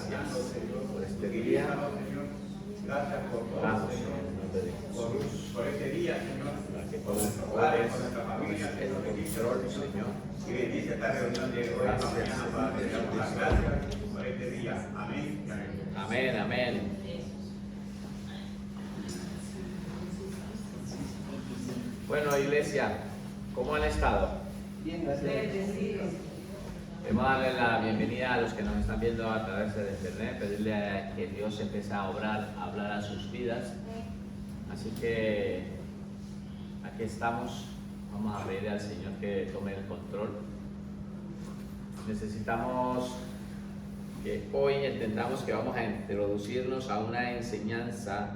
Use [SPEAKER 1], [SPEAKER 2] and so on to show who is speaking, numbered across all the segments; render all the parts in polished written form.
[SPEAKER 1] gracias por este día.
[SPEAKER 2] Gracias por todo,
[SPEAKER 1] Vamos,
[SPEAKER 2] Señor,
[SPEAKER 1] en el nombre de Jesús.
[SPEAKER 2] por este día, Señor,
[SPEAKER 1] Para que
[SPEAKER 2] por
[SPEAKER 1] todos
[SPEAKER 2] nuestros padres,
[SPEAKER 1] pobres
[SPEAKER 2] por nuestra familia,
[SPEAKER 1] el
[SPEAKER 2] por lo que hizo,
[SPEAKER 1] control, Señor.
[SPEAKER 2] y bendice esta reunión de hoy,
[SPEAKER 1] Gracias,
[SPEAKER 2] mañana, Padre, te damos las gracias por este día. Amén.
[SPEAKER 1] Amén, amén. Bueno, iglesia, ¿cómo han estado?
[SPEAKER 3] Bien, gracias.
[SPEAKER 1] Queremos darle la bienvenida a los que nos están viendo a través de internet, pedirle a que Dios empiece a obrar, a hablar a sus vidas. Así que aquí estamos, vamos a pedirle al Señor que tome el control. Necesitamos que hoy entendamos que vamos a introducirnos a una enseñanza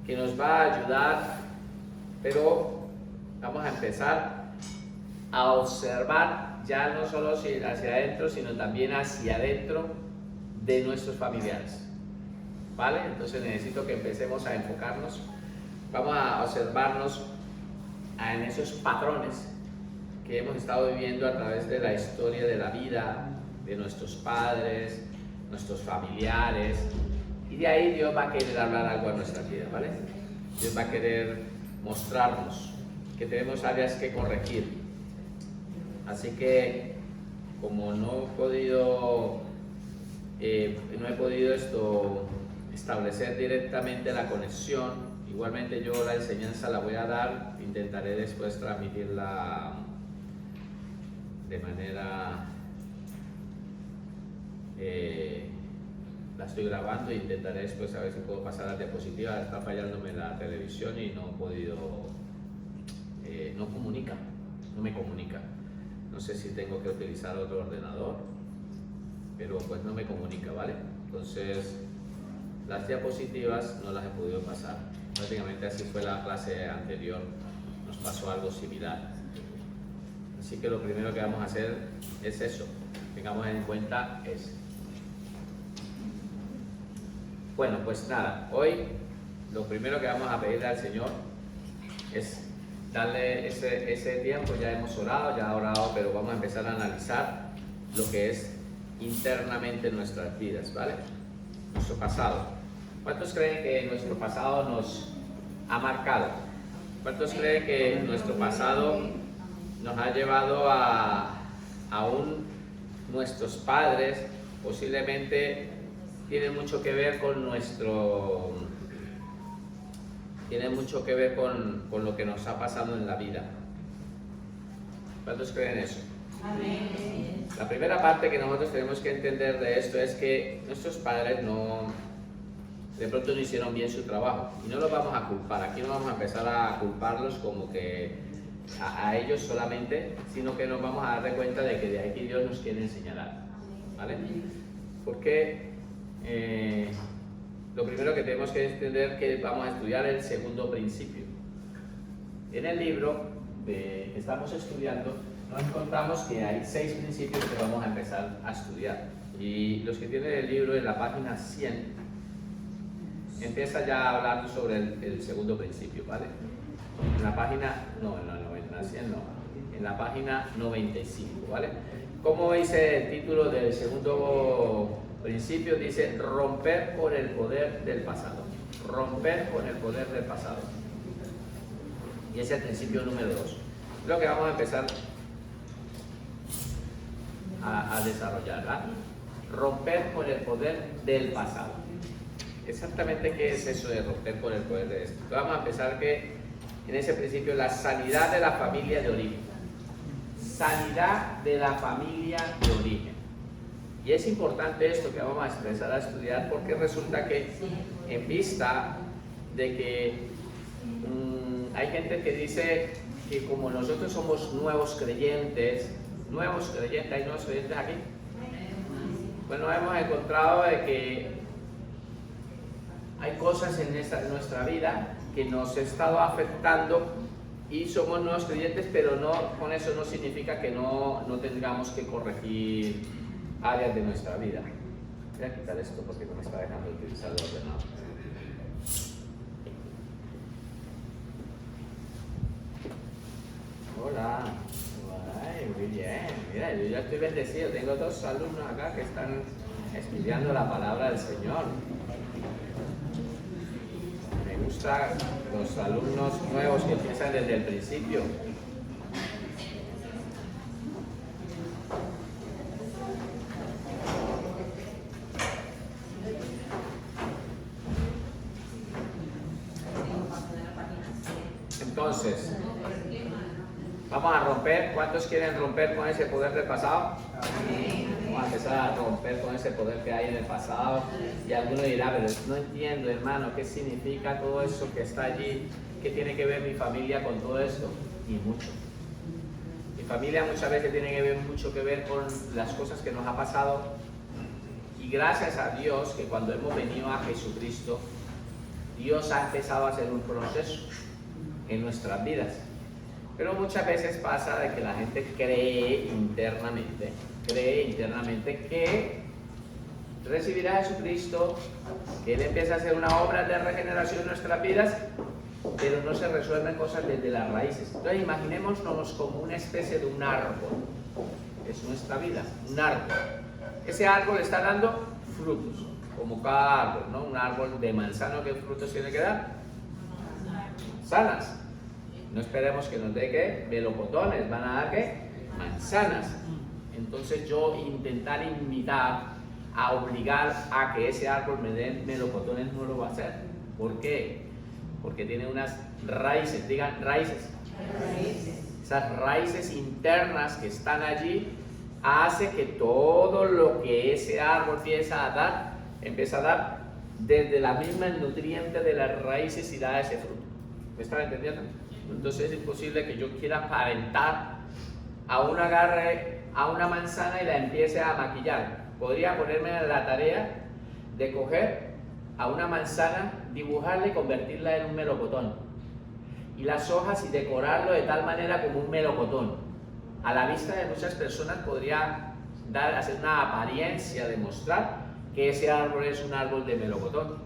[SPEAKER 1] que nos va a ayudar, pero vamos a empezar a observar ya no solo hacia adentro, sino también hacia adentro de nuestros familiares. ¿Vale? Entonces necesito que empecemos a enfocarnos. Vamos a observarnos en esos patrones que hemos estado viviendo a través de la historia de la vida, de nuestros padres, nuestros familiares. Y de ahí Dios va a querer hablar algo a nuestra vida, ¿vale? Dios va a querer mostrarnos que tenemos áreas que corregir. Así que, como no he podido establecer directamente la conexión, igualmente yo la enseñanza la voy a dar, intentaré después transmitirla de manera, la estoy grabando e intentaré después a ver si puedo pasar a la diapositiva. Está fallándome la televisión y no he podido, no me comunica. No sé si tengo que utilizar otro ordenador, pero pues no me comunica, ¿vale? Entonces, las diapositivas no las he podido pasar. Prácticamente así fue la clase anterior, nos pasó algo similar. Así que lo primero que vamos a hacer es eso, tengamos en cuenta eso. Bueno, pues nada, hoy lo primero que vamos a pedirle al Señor es darle ese tiempo. Ya hemos orado, pero vamos a empezar a analizar lo que es internamente nuestras vidas, ¿vale? Nuestro pasado. ¿Cuántos creen que nuestro pasado nos ha marcado? ¿Cuántos creen que nuestro pasado nos ha llevado aún nuestros padres posiblemente tienen mucho que ver con con lo que nos ha pasado en la vida? ¿Cuántos creen eso?
[SPEAKER 3] Amén.
[SPEAKER 1] La primera parte que nosotros tenemos que entender de esto es que nuestros padres de pronto no hicieron bien su trabajo, y no los vamos a culpar. Aquí no vamos a empezar a culparlos como que a ellos solamente, sino que nos vamos a dar cuenta de que de aquí Dios nos quiere enseñar algo, ¿vale? Porque lo primero que tenemos que entender es que vamos a estudiar el segundo principio. En el libro que estamos estudiando nos encontramos que hay 6 principios que vamos a empezar a estudiar, y los que tienen el libro en la página 100 empieza ya hablando sobre el segundo principio, ¿vale? En la página, no, en la 100 no, en la página 95, ¿vale? ¿Cómo dice el título del segundo principio? Dice romper con el poder del pasado. Romper con el poder del pasado. Y ese es el principio número 2. Lo que vamos a empezar a desarrollar, ¿verdad? Romper con el poder del pasado. Exactamente qué es eso de romper con el poder de esto. Vamos a empezar que en ese principio la sanidad de la familia de origen. Sanidad de la familia de origen. Y es importante esto que vamos a empezar a estudiar, porque resulta que en vista de que hay gente que dice que como nosotros somos nuevos creyentes, ¿hay nuevos creyentes aquí? Bueno, hemos encontrado de que hay cosas en nuestra vida que nos ha estado afectando y somos nuevos creyentes, pero con eso no significa que no tengamos que corregir áreas de nuestra vida. Voy a quitar esto porque no me está dejando utilizar el ordenador. Hola. Ay, muy bien. Mira, yo ya estoy bendecido. Tengo 2 alumnos acá que están estudiando la palabra del Señor. Me gustan los alumnos nuevos que empiezan desde el principio. Entonces, vamos a romper. ¿Cuántos quieren romper con ese poder del pasado? Vamos a empezar a romper con ese poder que hay en el pasado. Y alguno dirá, pero no entiendo, hermano, ¿qué significa todo eso que está allí? ¿Qué tiene que ver mi familia con todo esto? Y mucho. Mi familia muchas veces tiene mucho que ver con las cosas que nos ha pasado. Y gracias a Dios que cuando hemos venido a Jesucristo, Dios ha empezado a hacer un proceso en nuestras vidas. Pero muchas veces pasa de que la gente cree internamente que recibirá a Jesucristo, que Él empieza a hacer una obra de regeneración en nuestras vidas, pero no se resuelven cosas desde las raíces. Entonces imaginémonos como una especie de un árbol. Es nuestra vida, un árbol. Ese árbol está dando frutos, como cada árbol, ¿no? Un árbol de manzano, ¿qué frutos tiene que dar? Manzanas. No esperemos que nos dé ¿qué? Melocotones, van a dar ¿qué? Manzanas. Entonces yo intentar imitar, a obligar a que ese árbol me dé melocotones no lo va a hacer. ¿Por qué? Porque tiene unas raíces, digan raíces. Esas raíces internas que están allí hace que todo lo que ese árbol empieza a dar desde la misma nutriente de las raíces y da ese fruto. ¿Me están entendiendo? Entonces es imposible que yo quiera aparentar agarre a una manzana y la empiece a maquillar. Podría ponerme en la tarea de coger a una manzana, dibujarla y convertirla en un melocotón. Y las hojas y decorarlo de tal manera como un melocotón. A la vista de muchas personas podría hacer una apariencia de mostrar que ese árbol es un árbol de melocotón.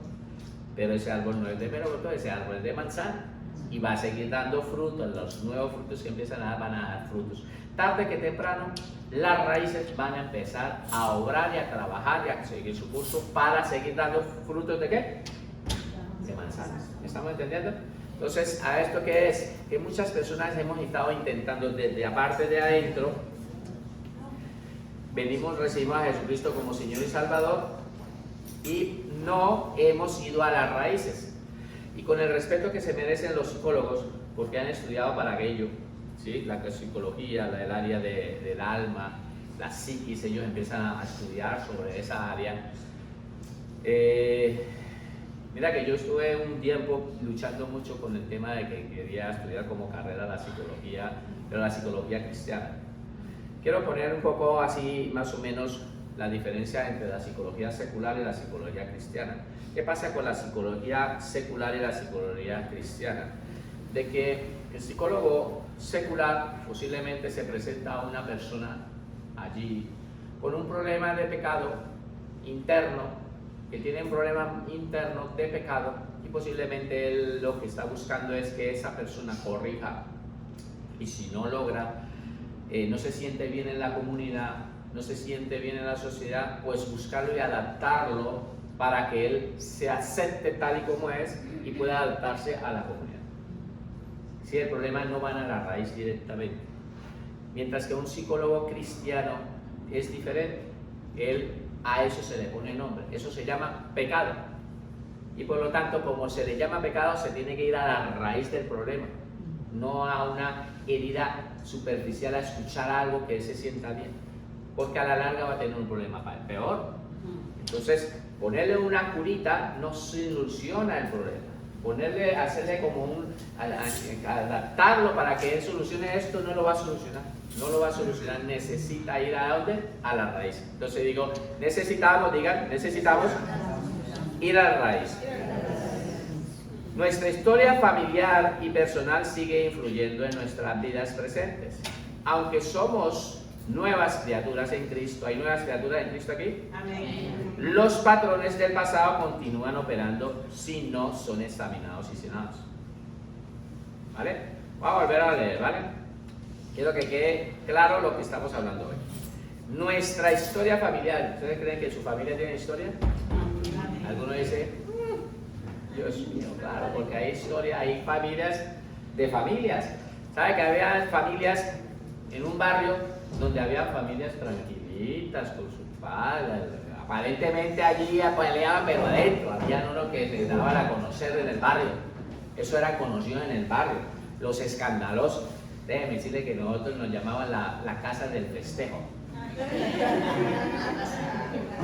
[SPEAKER 1] Pero ese árbol no es de melocotón, ese árbol es de manzana. Y va a seguir dando frutos. Los nuevos frutos que empiezan a dar van a dar frutos. Tarde que temprano, las raíces van a empezar a obrar y a trabajar y a seguir su curso para seguir dando frutos ¿de qué? De manzanas. ¿Me estamos entendiendo? Entonces, ¿a esto qué es? Que muchas personas hemos estado intentando desde aparte de adentro, recibimos a Jesucristo como Señor y Salvador y no hemos ido a las raíces. Y con el respeto que se merecen los psicólogos, porque han estudiado para aquello, ¿sí? La psicología, el área del alma, la psiquis, ellos empiezan a estudiar sobre esa área. Mira que yo estuve un tiempo luchando mucho con el tema de que quería estudiar como carrera la psicología, pero la psicología cristiana. Quiero poner un poco así, más o menos, la diferencia entre la psicología secular y la psicología cristiana. ¿Qué pasa con la psicología secular y la psicología cristiana? De que el psicólogo secular posiblemente se presenta a una persona allí con un problema de pecado interno, que tiene un problema interno de pecado y posiblemente él lo que está buscando es que esa persona corrija y si no logra, no se siente bien en la comunidad, no se siente bien en la sociedad, pues buscarlo y adaptarlo para que él se acepte tal y como es y pueda adaptarse a la comunidad. Si el problema no van a la raíz directamente. Mientras que un psicólogo cristiano es diferente. A eso se le pone nombre. Eso se llama pecado. Y por lo tanto, como se le llama pecado, se tiene que ir a la raíz del problema. No a una herida superficial, a escuchar algo que se sienta bien. Porque a la larga va a tener un problema peor. Entonces, ponerle una curita no soluciona el problema. Hacerle como adaptarlo para que él solucione esto no lo va a solucionar. No lo va a solucionar, necesita ir a dónde? A la raíz. Entonces digo, necesitamos ir a la raíz. Nuestra historia familiar y personal sigue influyendo en nuestras vidas presentes. Aunque somos nuevas criaturas en Cristo, ¿hay nuevas criaturas en Cristo aquí?
[SPEAKER 3] Amén.
[SPEAKER 1] Los patrones del pasado continúan operando si no son examinados y sanados. ¿Vale? Vamos a volver a leer, ¿vale? Quiero que quede claro lo que estamos hablando hoy. nuestra historia familiar. ¿Ustedes creen que su familia tiene historia? Algunos dicen, Dios mío, claro, porque hay historia, hay familias de familias. ¿Sabe que había familias en un barrio donde había familias tranquilitas, con sus padres? Aparentemente allí peleaban, pero adentro había uno que se daban a conocer en el barrio. Eso era conocido en el barrio. Los escandalosos. Déjenme decirle que nosotros nos llamaban la casa del festejo.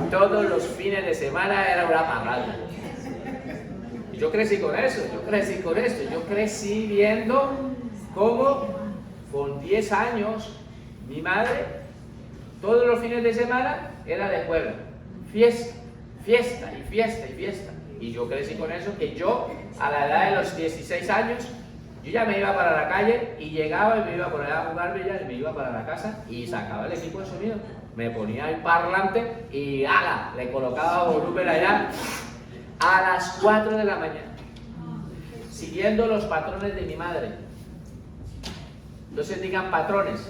[SPEAKER 1] Todos los fines de semana era una parranda. Y yo crecí con eso, yo crecí viendo cómo con 10 años mi madre, todos los fines de semana era de juego, fiesta, fiesta y fiesta y fiesta. Y yo crecí con eso, que yo a la edad de los 16 años, yo ya me iba para la calle y llegaba y me iba por allá a jugar billar y me iba para la casa y sacaba el equipo de sonido. Me ponía el parlante y ¡ala! Le colocaba volumen allá a las 4 de la mañana, siguiendo los patrones de mi madre. Entonces digan patrones.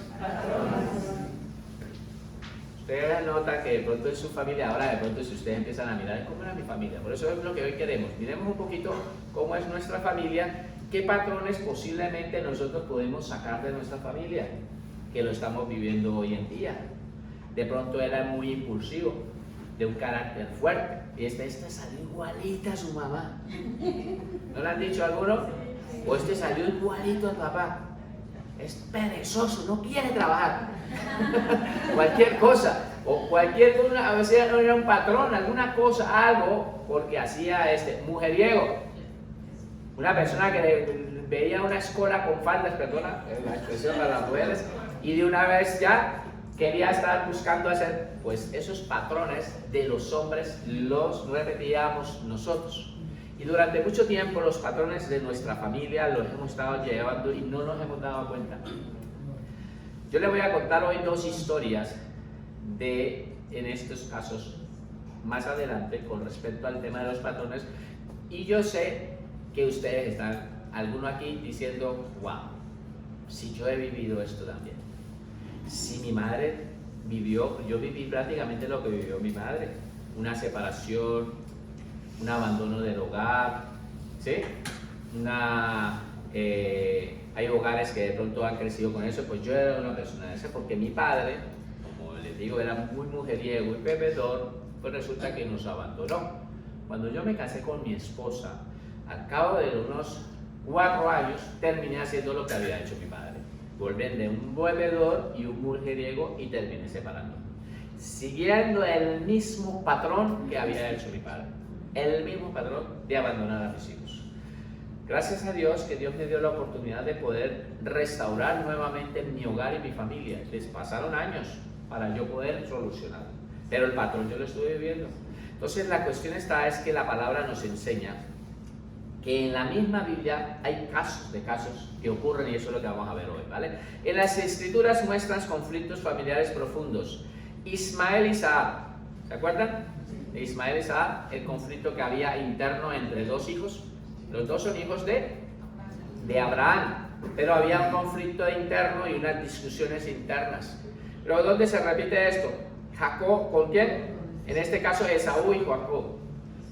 [SPEAKER 1] Ustedes notan que de pronto en su familia, ahora de pronto si ustedes empiezan a mirar cómo era mi familia, por eso es lo que hoy queremos. Miremos un poquito cómo es nuestra familia, qué patrones posiblemente nosotros podemos sacar de nuestra familia, que lo estamos viviendo hoy en día. De pronto era muy impulsivo, de un carácter fuerte, y esta salió igualita a su mamá. ¿No le han dicho a alguno? O este salió igualito a papá. Es perezoso, no quiere trabajar. Cualquier cosa, o cualquier cosa, a veces no era un patrón, alguna cosa, algo, porque hacía mujeriego. Una persona que veía una escuela con faldas, perdona la expresión para las mujeres, y de una vez ya quería estar buscando hacer, pues esos patrones de los hombres los repetíamos nosotros. Y durante mucho tiempo los patrones de nuestra familia los hemos estado llevando y no nos hemos dado cuenta. Yo les voy a contar hoy dos historias en estos casos más adelante con respecto al tema de los patrones. Y yo sé que ustedes están, alguno aquí diciendo, wow, si yo he vivido esto también. Si mi madre vivió, yo viví prácticamente lo que vivió mi madre. Una separación, un abandono del hogar, ¿sí? Hay hogares que de pronto han crecido con eso, pues yo era una persona de esa, porque mi padre, como les digo, era muy mujeriego y bebedor, pues resulta que nos abandonó. Cuando yo me casé con mi esposa, al cabo de unos 4 años, terminé haciendo lo que había hecho mi padre. Volver de un bebedor y un mujeriego y terminé separando. Siguiendo el mismo patrón que había hecho mi padre. El mismo patrón de abandonar a mis hijos. Gracias a Dios que Dios me dio la oportunidad de poder restaurar nuevamente mi hogar y mi familia. Les pasaron años para yo poder solucionarlo, pero el patrón yo lo estuve viviendo. Entonces la cuestión es que la palabra nos enseña que en la misma Biblia hay casos que ocurren, y eso es lo que vamos a ver hoy, ¿vale? En las Escrituras muestran conflictos familiares profundos. Ismael y Isaac, ¿se acuerdan? De Ismael y Isaac, el conflicto que había interno entre dos hijos. Los dos son hijos de Abraham, pero había un conflicto interno y unas discusiones internas. Pero ¿dónde se repite esto? Jacob, ¿con quién? En este caso Esaú y Jacob.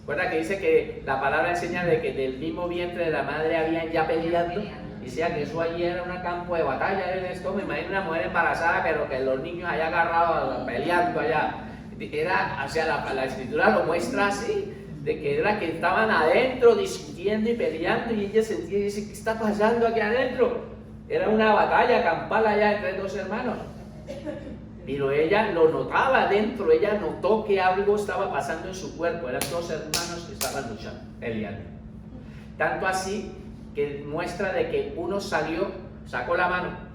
[SPEAKER 1] Recuerda que dice que la palabra enseña de que del mismo vientre de la madre habían ya peleando. Decía que eso allí era un campo de batalla en esto. Me imagino una mujer embarazada, pero que los niños allá agarrados peleando allá. Era, o sea, la escritura lo muestra así, de que era que estaban adentro discutiendo y peleando, y ella sentía y dice, ¿qué está pasando aquí adentro? Era una batalla campal allá entre dos hermanos. Pero ella lo notaba adentro, ella notó que algo estaba pasando en su cuerpo. Eran dos hermanos que estaban luchando, peleando. Tanto así que muestra de que uno sacó la mano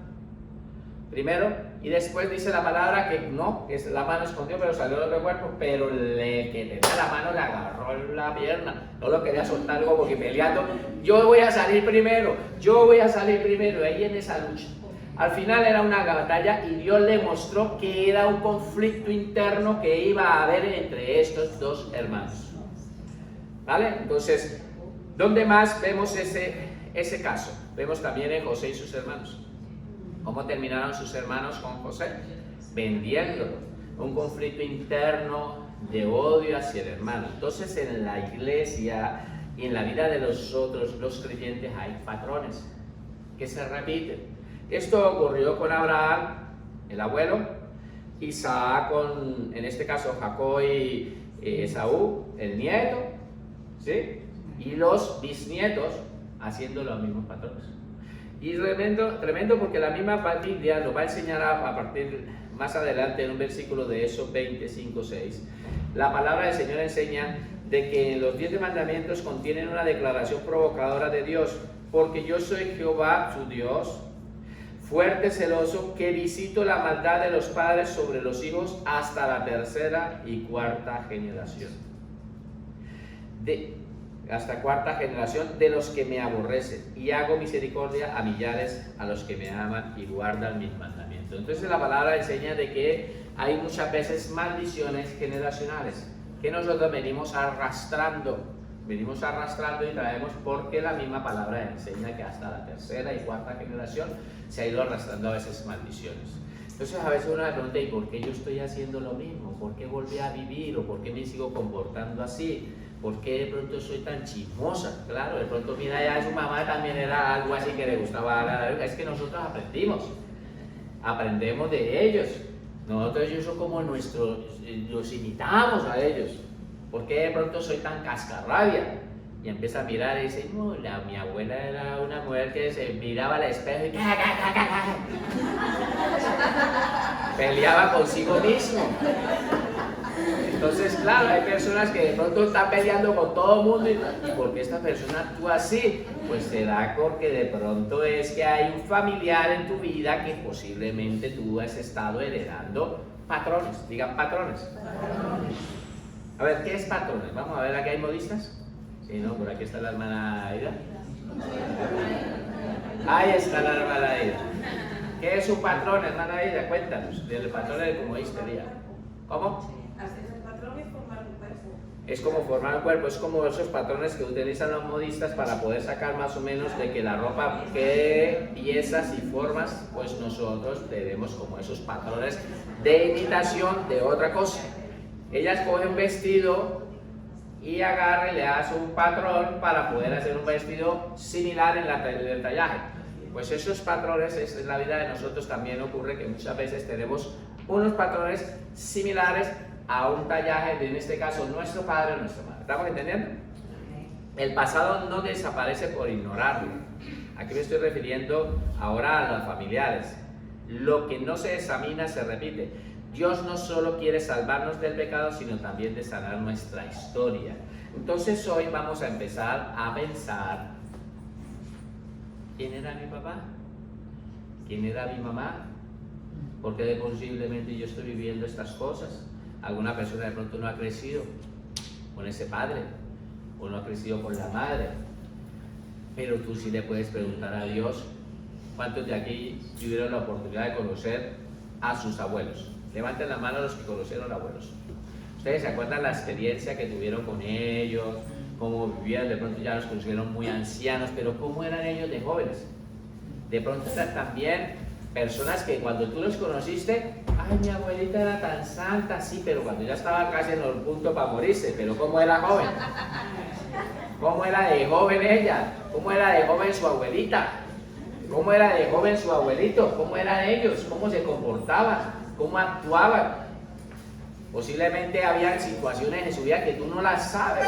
[SPEAKER 1] primero, y después dice la palabra que no, que la mano escondió, pero salió el otro cuerpo, pero que tenía la mano le agarró la pierna, no lo quería soltar como que peleando, yo voy a salir primero, ahí en esa lucha. Al final era una batalla y Dios le mostró que era un conflicto interno que iba a haber entre estos dos hermanos. ¿Vale? Entonces, ¿dónde más vemos ese caso? Vemos también en José y sus hermanos. ¿Cómo terminaron sus hermanos con José? Vendiéndolo. un conflicto interno de odio hacia el hermano. Entonces en la iglesia y en la vida de nosotros, los creyentes, hay patrones que se repiten. Esto ocurrió con Abraham, el abuelo, Isaac con, en este caso, Jacob y Esaú, el nieto, ¿sí? Y los bisnietos haciendo los mismos patrones. Y tremendo porque la misma Biblia lo va a enseñar a partir más adelante en un versículo de Éxodo 25:6. La palabra del Señor enseña de que los 10 mandamientos contienen una declaración provocadora de Dios, porque yo soy Jehová, tu Dios, fuerte, celoso, que visito la maldad de los padres sobre los hijos hasta la tercera y cuarta generación. Hasta cuarta generación de los que me aborrecen, y hago misericordia a millares a los que me aman y guardan mis mandamientos. Entonces la palabra enseña de que hay muchas veces maldiciones generacionales que nosotros venimos arrastrando y traemos, porque la misma palabra enseña que hasta la tercera y cuarta generación se ha ido arrastrando a veces maldiciones. Entonces a veces uno me pregunta, ¿y por qué yo estoy haciendo lo mismo? ¿Por qué volví a vivir? ¿O por qué me sigo comportando así? ¿Por qué de pronto soy tan chismosa? Claro, de pronto mira, ya su mamá también era algo así que le gustaba. Es que nosotros aprendemos de ellos. Nosotros ellos son como nuestros, los imitamos a ellos. ¿Por qué de pronto soy tan cascarrabia? Y empieza a mirar y dice, no, mi abuela era una mujer que se miraba al espejo y peleaba consigo mismo. Entonces, claro, hay personas que de pronto están peleando con todo el mundo. ¿Y por qué esta persona actúa así? Pues se da porque de pronto es que hay un familiar en tu vida que posiblemente tú has estado heredando patrones. Digan patrones. A ver, ¿qué es patrones? Vamos a ver, ¿aquí hay modistas? Sí, ¿no? Por aquí está la hermana Aida. Ahí está la hermana Aida. ¿Qué es un patrón, hermana Aida? Cuéntanos, del patrón de como día. ¿Cómo? Es como formar un cuerpo, es como esos patrones que utilizan los modistas para poder sacar más o menos de que la ropa, qué piezas y formas, pues nosotros tenemos como esos patrones de imitación de otra cosa. Ellas cogen un vestido y agarra y le hace un patrón para poder hacer un vestido similar en el tallaje. Pues esos patrones, en la vida de nosotros también ocurre que muchas veces tenemos unos patrones similares a un tallaje de, en este caso, nuestro padre o nuestra madre. ¿Estamos entendiendo? El pasado no desaparece por ignorarlo. Aquí me estoy refiriendo ahora a los familiares. Lo que no se examina se repite. Dios no solo quiere salvarnos del pecado, sino también de sanar nuestra historia. Entonces hoy vamos a empezar a pensar, ¿quién era mi papá? ¿Quién era mi mamá? ¿Por qué posiblemente yo estoy viviendo estas cosas? Alguna persona de pronto no ha crecido con ese padre, o no ha crecido con la madre, pero tú sí le puedes preguntar a Dios. ¿Cuántos de aquí tuvieron la oportunidad de conocer a sus abuelos? Levanten la mano los que conocieron abuelos. ¿Ustedes se acuerdan la experiencia que tuvieron con ellos? ¿Cómo vivían? De pronto ya los conocieron muy ancianos, pero ¿cómo eran ellos de jóvenes? De pronto también personas que cuando tú los conociste, ay, mi abuelita era tan santa, sí, pero cuando ya estaba casi en el punto para morirse, pero ¿cómo era joven? ¿Cómo era de joven ella? ¿Cómo era de joven su abuelita? ¿Cómo era de joven su abuelito? ¿Cómo eran ellos? ¿Cómo se comportaban? ¿Cómo actuaban? Posiblemente había situaciones en su vida que tú no las sabes.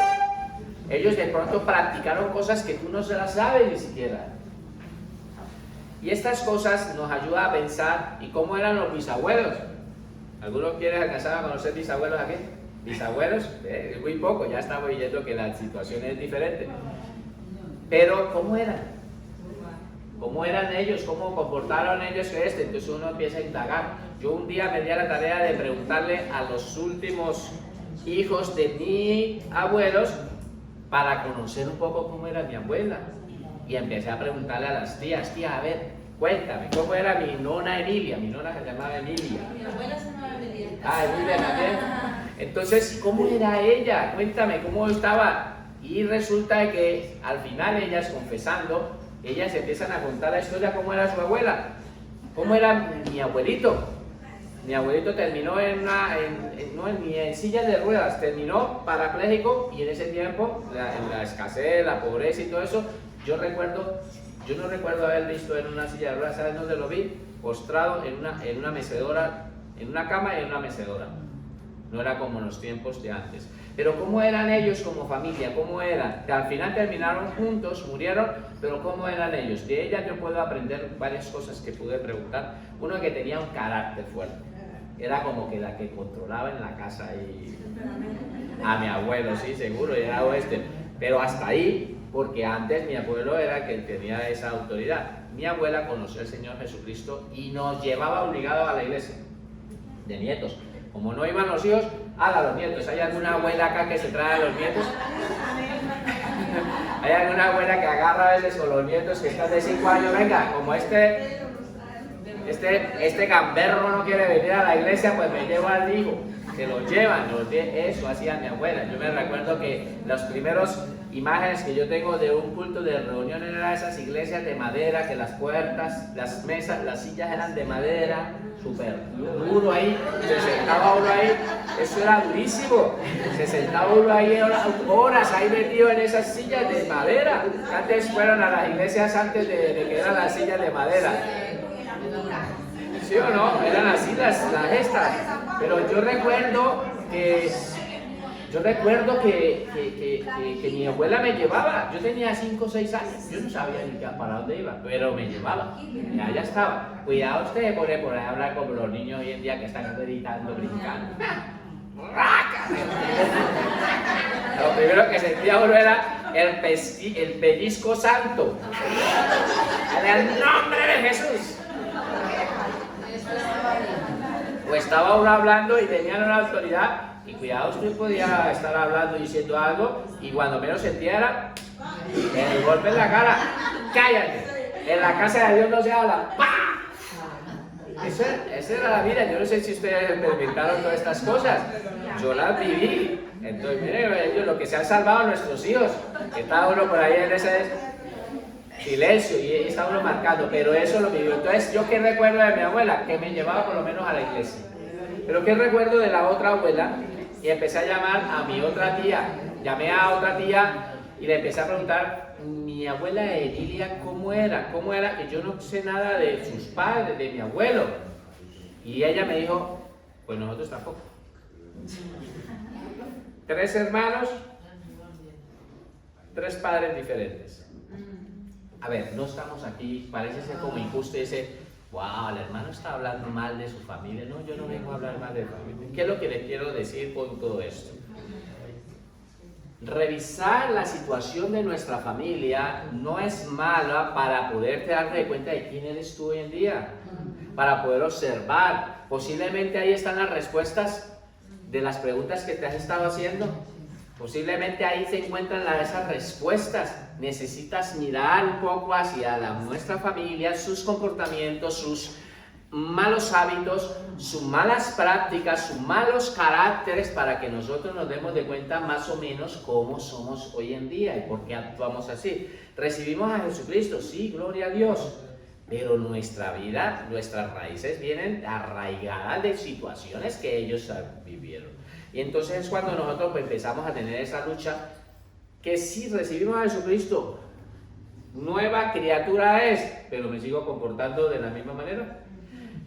[SPEAKER 1] Ellos de pronto practicaron cosas que tú no se las sabes ni siquiera. Y estas cosas nos ayudan a pensar, ¿y cómo eran los bisabuelos? ¿Algunos quieren alcanzar a conocer bisabuelos aquí? ¿Bisabuelos? Es muy poco, ya estamos viendo que la situación es diferente. Pero, ¿cómo eran? ¿Cómo eran ellos? ¿Cómo comportaron ellos esto? Entonces uno empieza a indagar. Yo un día me di a la tarea de preguntarle a los últimos hijos de mis abuelos para conocer un poco cómo era mi abuela. Y empecé a preguntarle a las tías, tía, a ver, cuéntame, ¿cómo era mi nona Emilia? Mi nona se llamaba Emilia.
[SPEAKER 3] Mi abuela se llamaba Emilia.
[SPEAKER 1] Ah, Emilia también. Entonces, ¿cómo era ella? Cuéntame, ¿cómo estaba? Y resulta que al final ellas confesando, ellas empiezan a contar la historia, cómo era su abuela, cómo era mi abuelito. Mi abuelito terminó ni en silla de ruedas, terminó parapléjico, y en ese tiempo, en la escasez, la pobreza y todo eso, yo no recuerdo haber visto en una silla de ruedas. ¿Sabes dónde lo vi? Postrado en una mecedora, en una cama y en una mecedora. No era como en los tiempos de antes. Pero ¿cómo eran ellos como familia? ¿Cómo eran? Que al final terminaron juntos, murieron, pero ¿cómo eran ellos? De ella yo puedo aprender varias cosas que pude preguntar. Uno, que tenía un carácter fuerte. Era como que la que controlaba en la casa y a mi abuelo, sí, seguro, era oeste. Pero hasta ahí, porque antes mi abuelo era el que tenía esa autoridad. Mi abuela conoció al Señor Jesucristo y nos llevaba obligado a la iglesia, de nietos. Como no iban los hijos, a los nietos. ¿Hay alguna abuela acá que se trae a los nietos? ¿Hay alguna abuela que agarra a veces con los nietos que están de 5 años? Venga, como este gamberro no quiere venir a la iglesia, pues me llevo al hijo. Se lo llevan, eso hacía mi abuela. Yo me recuerdo que las primeras imágenes que yo tengo de un culto de reunión eran esas iglesias de madera, que las puertas, las mesas, las sillas eran de madera, súper duro ahí, se sentaba uno ahí, eso era durísimo, se sentaba uno ahí horas ahí metido en esas sillas de madera. Antes fueron a las iglesias antes de que eran las sillas de madera. ¿Sí o no? Eran así las estas. Pero yo recuerdo que mi abuela me llevaba. Yo tenía 5 o 6 años. Yo no sabía ni para dónde iba, pero me llevaba. Y allá estaba. Cuidado usted de poner por ahí a hablar como los niños hoy en día que están gritando, brincando. Lo primero que sentía uno era el pellizco santo. En el nombre de Jesús. O estaba uno hablando y tenían una autoridad, y cuidado, usted podía estar hablando y diciendo algo, y cuando menos sentía era el golpe en la cara. ¡Cállate! En la casa de Dios no se habla. ¡Pah! Esa era la vida. Yo no sé si ustedes experimentaron todas estas cosas. Yo las viví. Entonces, miren, ellos, lo que se han salvado nuestros hijos, que está uno por ahí en ese silencio y está uno marcando, pero eso lo vivió. Entonces, ¿yo qué recuerdo de mi abuela? Que me llevaba por lo menos a la iglesia. Pero ¿qué recuerdo de la otra abuela? Y empecé a llamar a mi otra tía. Llamé a otra tía y le empecé a preguntar, mi abuela Edilia, ¿cómo era? ¿Cómo era? Que yo no sé nada de sus padres, de mi abuelo. Y ella me dijo, pues nosotros tampoco. 3 hermanos, 3 padres diferentes. A ver, no estamos aquí, parece ser como injusto ese, wow, el hermano está hablando mal de su familia. No, yo no vengo a hablar mal de familia. ¿Qué es lo que le quiero decir con todo esto? Revisar la situación de nuestra familia no es mala para poderte darte cuenta de quién eres tú hoy en día, para poder observar. Posiblemente ahí están las respuestas de las preguntas que te has estado haciendo. Posiblemente ahí se encuentran esas respuestas. Necesitas mirar un poco hacia nuestra familia, sus comportamientos, sus malos hábitos, sus malas prácticas, sus malos caracteres, para que nosotros nos demos de cuenta más o menos cómo somos hoy en día y por qué actuamos así. Recibimos a Jesucristo, sí, gloria a Dios, pero nuestra vida, nuestras raíces vienen arraigadas de situaciones que ellos vivieron. Y entonces es cuando nosotros pues, empezamos a tener esa lucha, que si recibimos a Jesucristo, nueva criatura es, pero me sigo comportando de la misma manera.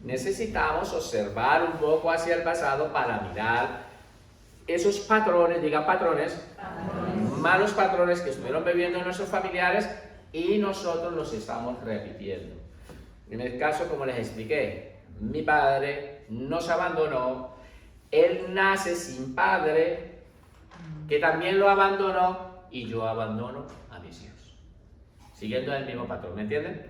[SPEAKER 1] Necesitamos observar un poco hacia el pasado para mirar esos patrones, digan patrones, malos patrones que estuvieron viviendo nuestros familiares y nosotros los estamos repitiendo. En el caso, como les expliqué, mi padre nos abandonó, él nace sin padre, que también lo abandonó, y yo abandono a mis hijos. Siguiendo el mismo patrón, ¿me entienden?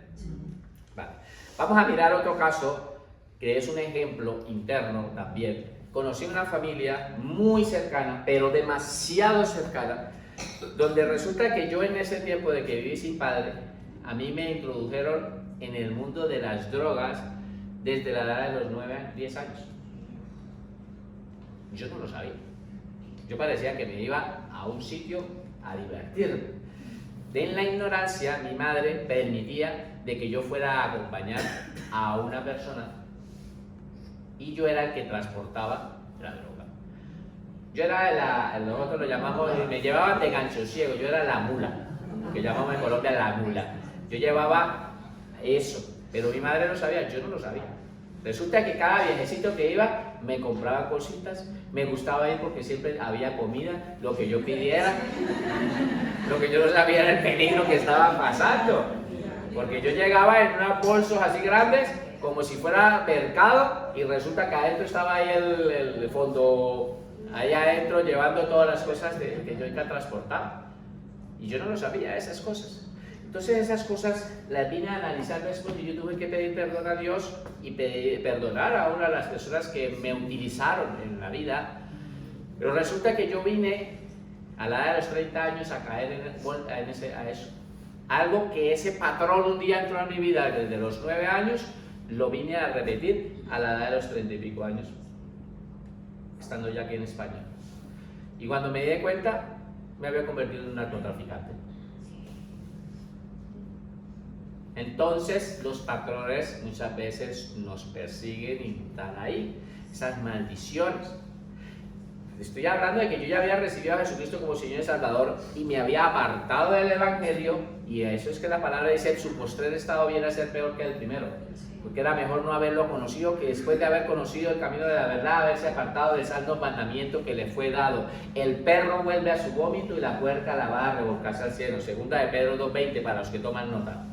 [SPEAKER 1] Vale. Vamos a mirar otro caso, que es un ejemplo interno también. Conocí una familia muy cercana, pero demasiado cercana, donde resulta que yo en ese tiempo de que viví sin padre, a mí me introdujeron en el mundo de las drogas desde la edad de los 9 a 10 años. Yo no lo sabía. Yo parecía que me iba a un sitio a divertirme. En la ignorancia, mi madre permitía de que yo fuera a acompañar a una persona y yo era el que transportaba la droga. Yo era nosotros lo llamamos, me llevaban de gancho ciego, yo era la mula, que llamamos en Colombia la mula. Yo llevaba eso, pero mi madre lo sabía, yo no lo sabía. Resulta que cada viajecito que iba me compraba cositas, me gustaba ir porque siempre había comida, lo que yo pidiera. Lo que yo no sabía era el peligro que estaba pasando, porque yo llegaba en unos bolsos así grandes, como si fuera mercado, y resulta que adentro estaba ahí el fondo, ahí adentro llevando todas las cosas que yo iba a transportar. Y yo no lo sabía, esas cosas. Entonces esas cosas las vine a analizar después y yo tuve que pedir perdón a Dios y perdonar a una de las personas que me utilizaron en la vida. Pero resulta que yo vine a la edad de los 30 años a caer a eso. Algo que ese patrón un día entró en mi vida desde los 9 años, lo vine a repetir a la edad de los 30 y pico años, estando ya aquí en España. Y cuando me di cuenta, me había convertido en un narcotraficante. Entonces los patrones muchas veces nos persiguen y están ahí, esas maldiciones. Estoy hablando de que yo ya había recibido a Jesucristo como Señor y Salvador y me había apartado del Evangelio, y eso es que la palabra dice: su postrer estado viene a ser peor que el primero, porque era mejor no haberlo conocido que después de haber conocido el camino de la verdad, haberse apartado del santo mandamiento que le fue dado. El perro vuelve a su vómito y la puerca la va a revolcarse al cielo. Segunda de Pedro 2:20 para los que toman nota.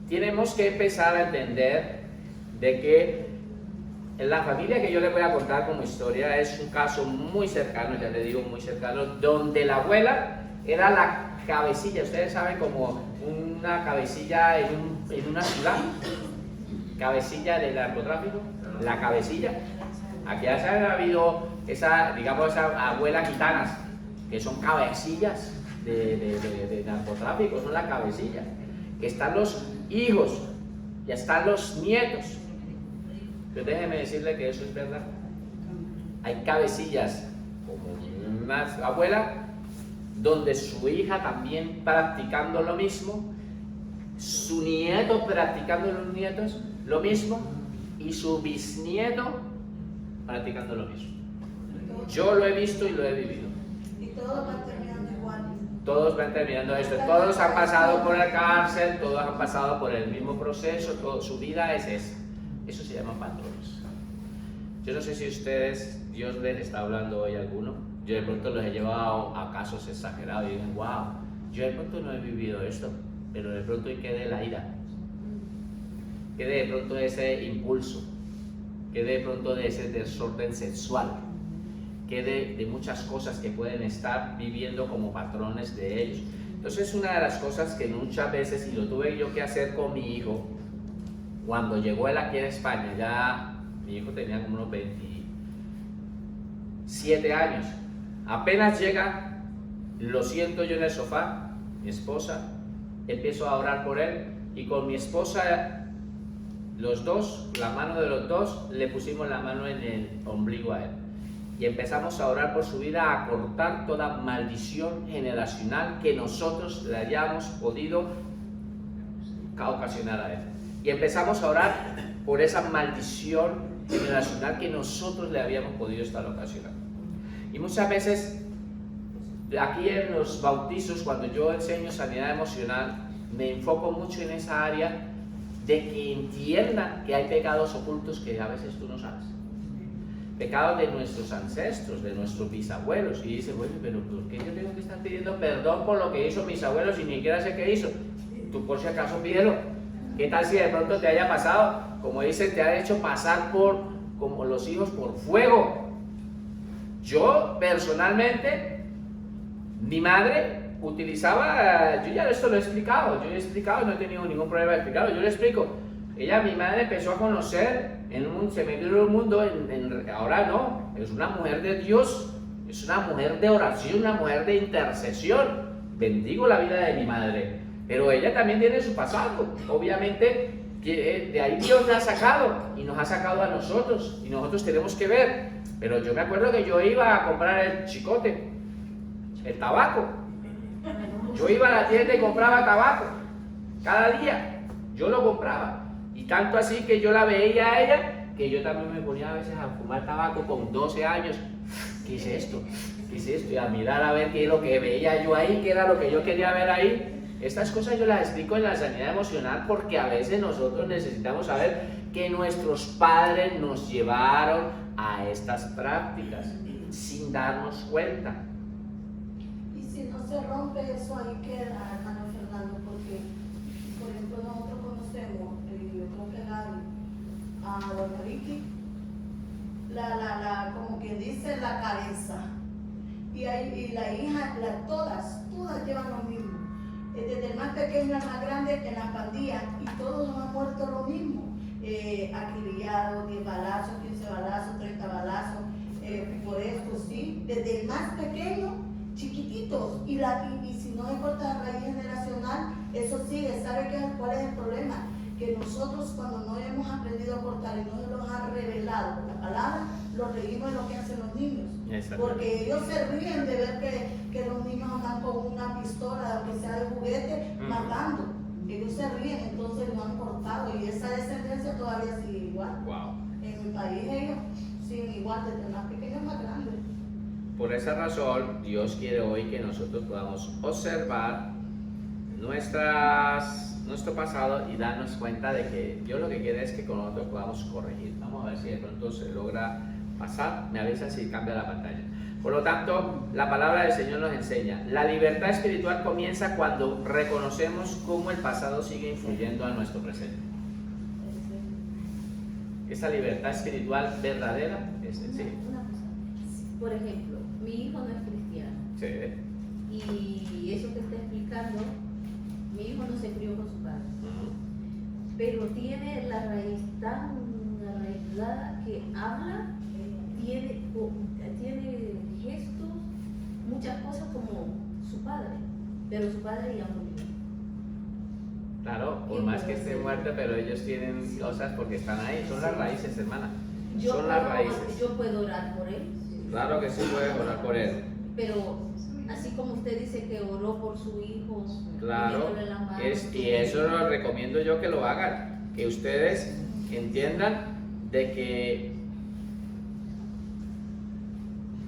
[SPEAKER 1] Tenemos que empezar a entender de que la familia que yo les voy a contar como historia es un caso muy cercano, ya le digo muy cercano, donde la abuela era la cabecilla. Ustedes saben, como una cabecilla en una ciudad, cabecilla del narcotráfico, la cabecilla. Aquí ha habido esa, digamos, esa abuela gitanas, que son cabecillas de narcotráfico, son la cabecilla. Están los hijos, ya están los nietos. Pero déjeme decirle que eso es verdad. Hay cabecillas como una abuela, donde su hija también practicando lo mismo, su nieto practicando los nietos lo mismo, y su bisnieto practicando lo mismo. Yo lo he visto y lo he vivido.
[SPEAKER 4] Y todos van terminando igual.
[SPEAKER 1] Todos van terminando esto, todos han pasado por la cárcel, todos han pasado por el mismo proceso, toda su vida es esa. Eso se llama patrones. Yo no sé si ustedes, Dios les está hablando hoy a alguno. Yo de pronto los he llevado a casos exagerados y digo: wow, yo de pronto no he vivido esto, pero de pronto quede la ira, quede de pronto ese impulso, quede de pronto de ese desorden sexual, quede de muchas cosas que pueden estar viviendo como patrones de ellos. Entonces, una de las cosas que muchas veces, y lo tuve yo que hacer con mi hijo, cuando llegó él aquí a España, ya mi hijo tenía como unos 27 años, apenas llega, lo siento yo en el sofá, mi esposa, empiezo a orar por él, y con mi esposa, los dos, la mano de los dos, le pusimos la mano en el ombligo a él. Y empezamos a orar por su vida, a cortar toda maldición generacional que nosotros le hayamos podido ocasionar a él. Y empezamos a orar por esa maldición generacional que nosotros le habíamos podido estar ocasionando. Y muchas veces, aquí en los bautizos, cuando yo enseño sanidad emocional, me enfoco mucho en esa área de que entiendan que hay pecados ocultos que a veces tú no sabes. Pecados de nuestros ancestros, de nuestros bisabuelos. Y dice: bueno, pero ¿por qué yo tengo que estar pidiendo perdón por lo que hizo mis abuelos y ni siquiera sé qué hizo? Tú por si acaso pídelo. ¿Qué tal si de pronto te haya pasado, como dicen, te han hecho pasar como los hijos por fuego? Yo personalmente, mi madre utilizaba, yo ya esto lo he explicado, no he tenido ningún problema de explicarlo, yo lo explico. Mi madre empezó a conocer, se metió en un mundo, ahora no, es una mujer de Dios, es una mujer de oración, una mujer de intercesión. Bendigo la vida de mi madre, pero ella también tiene su pasado, obviamente, que de ahí Dios la ha sacado, y nos ha sacado a nosotros, y nosotros tenemos que ver. Pero yo me acuerdo que yo iba a comprar el chicote, el tabaco. Yo iba a la tienda y compraba tabaco, cada día, yo lo compraba. Y tanto así que yo la veía a ella que yo también me ponía a veces a fumar tabaco con 12 años. ¿Qué es esto? ¿Qué es esto? Y a mirar a ver qué es lo que veía yo ahí, qué era lo que yo quería ver ahí. Estas cosas yo las explico en la sanidad emocional porque a veces nosotros necesitamos saber que nuestros padres nos llevaron a estas prácticas sin darnos cuenta.
[SPEAKER 4] Y si no se rompe eso, ahí queda, hermano Fernando, porque, por ejemplo, nosotros conocemos, yo creo que Gaby, a doña Vicky, como quien dice, la cabeza. Y la hija, todas llevan lo mismo. Desde el más pequeño al más grande en las pandillas, y todos nos han muerto lo mismo. Acribillados, 10 balazos, 15 balazos, 30 balazos, por esto, sí. Desde el más pequeño, chiquititos. Y si no es corta la raíz generacional, eso sigue. ¿Sabe cuál es el problema? Que nosotros, cuando no hemos aprendido a cortar y no nos ha revelado la palabra, lo reímos en lo que hacen los niños. Porque ellos se ríen de ver que los niños andan con una pistola, aunque sea de juguete, matando. Ellos se ríen, entonces lo han cortado y esa descendencia todavía sigue igual.
[SPEAKER 1] Wow.
[SPEAKER 4] En mi país ellos siguen igual, desde más pequeños más grandes.
[SPEAKER 1] Por esa razón, Dios quiere hoy que nosotros podamos observar nuestro pasado y darnos cuenta de que Dios lo que quiere es que con nosotros podamos corregir. Vamos a ver si de pronto se logra pasar. Me avisan si cambia la pantalla. Por lo tanto, la palabra del Señor nos enseña: la libertad espiritual comienza cuando reconocemos cómo el pasado sigue influyendo a nuestro presente. Esa libertad espiritual verdadera es sí.
[SPEAKER 5] Una cosa. Por ejemplo, mi hijo no es cristiano.
[SPEAKER 1] Sí.
[SPEAKER 5] Y eso que está explicando, mi hijo no se crió con su padre. Pero tiene la raíz tan arraigada que habla, tiene gestos, muchas cosas como su padre, pero su padre ya murió.
[SPEAKER 1] Claro, por más que esté muerta, pero ellos tienen cosas porque están ahí, son las raíces, hermana. Son las raíces.
[SPEAKER 5] Yo puedo orar por él.
[SPEAKER 1] Claro que sí puedes orar por él.
[SPEAKER 5] Pero así como usted dice que oró por su hijo,
[SPEAKER 1] claro,
[SPEAKER 5] poniéndole la mano,
[SPEAKER 1] y eso lo recomiendo yo que lo hagan, que ustedes entiendan de que,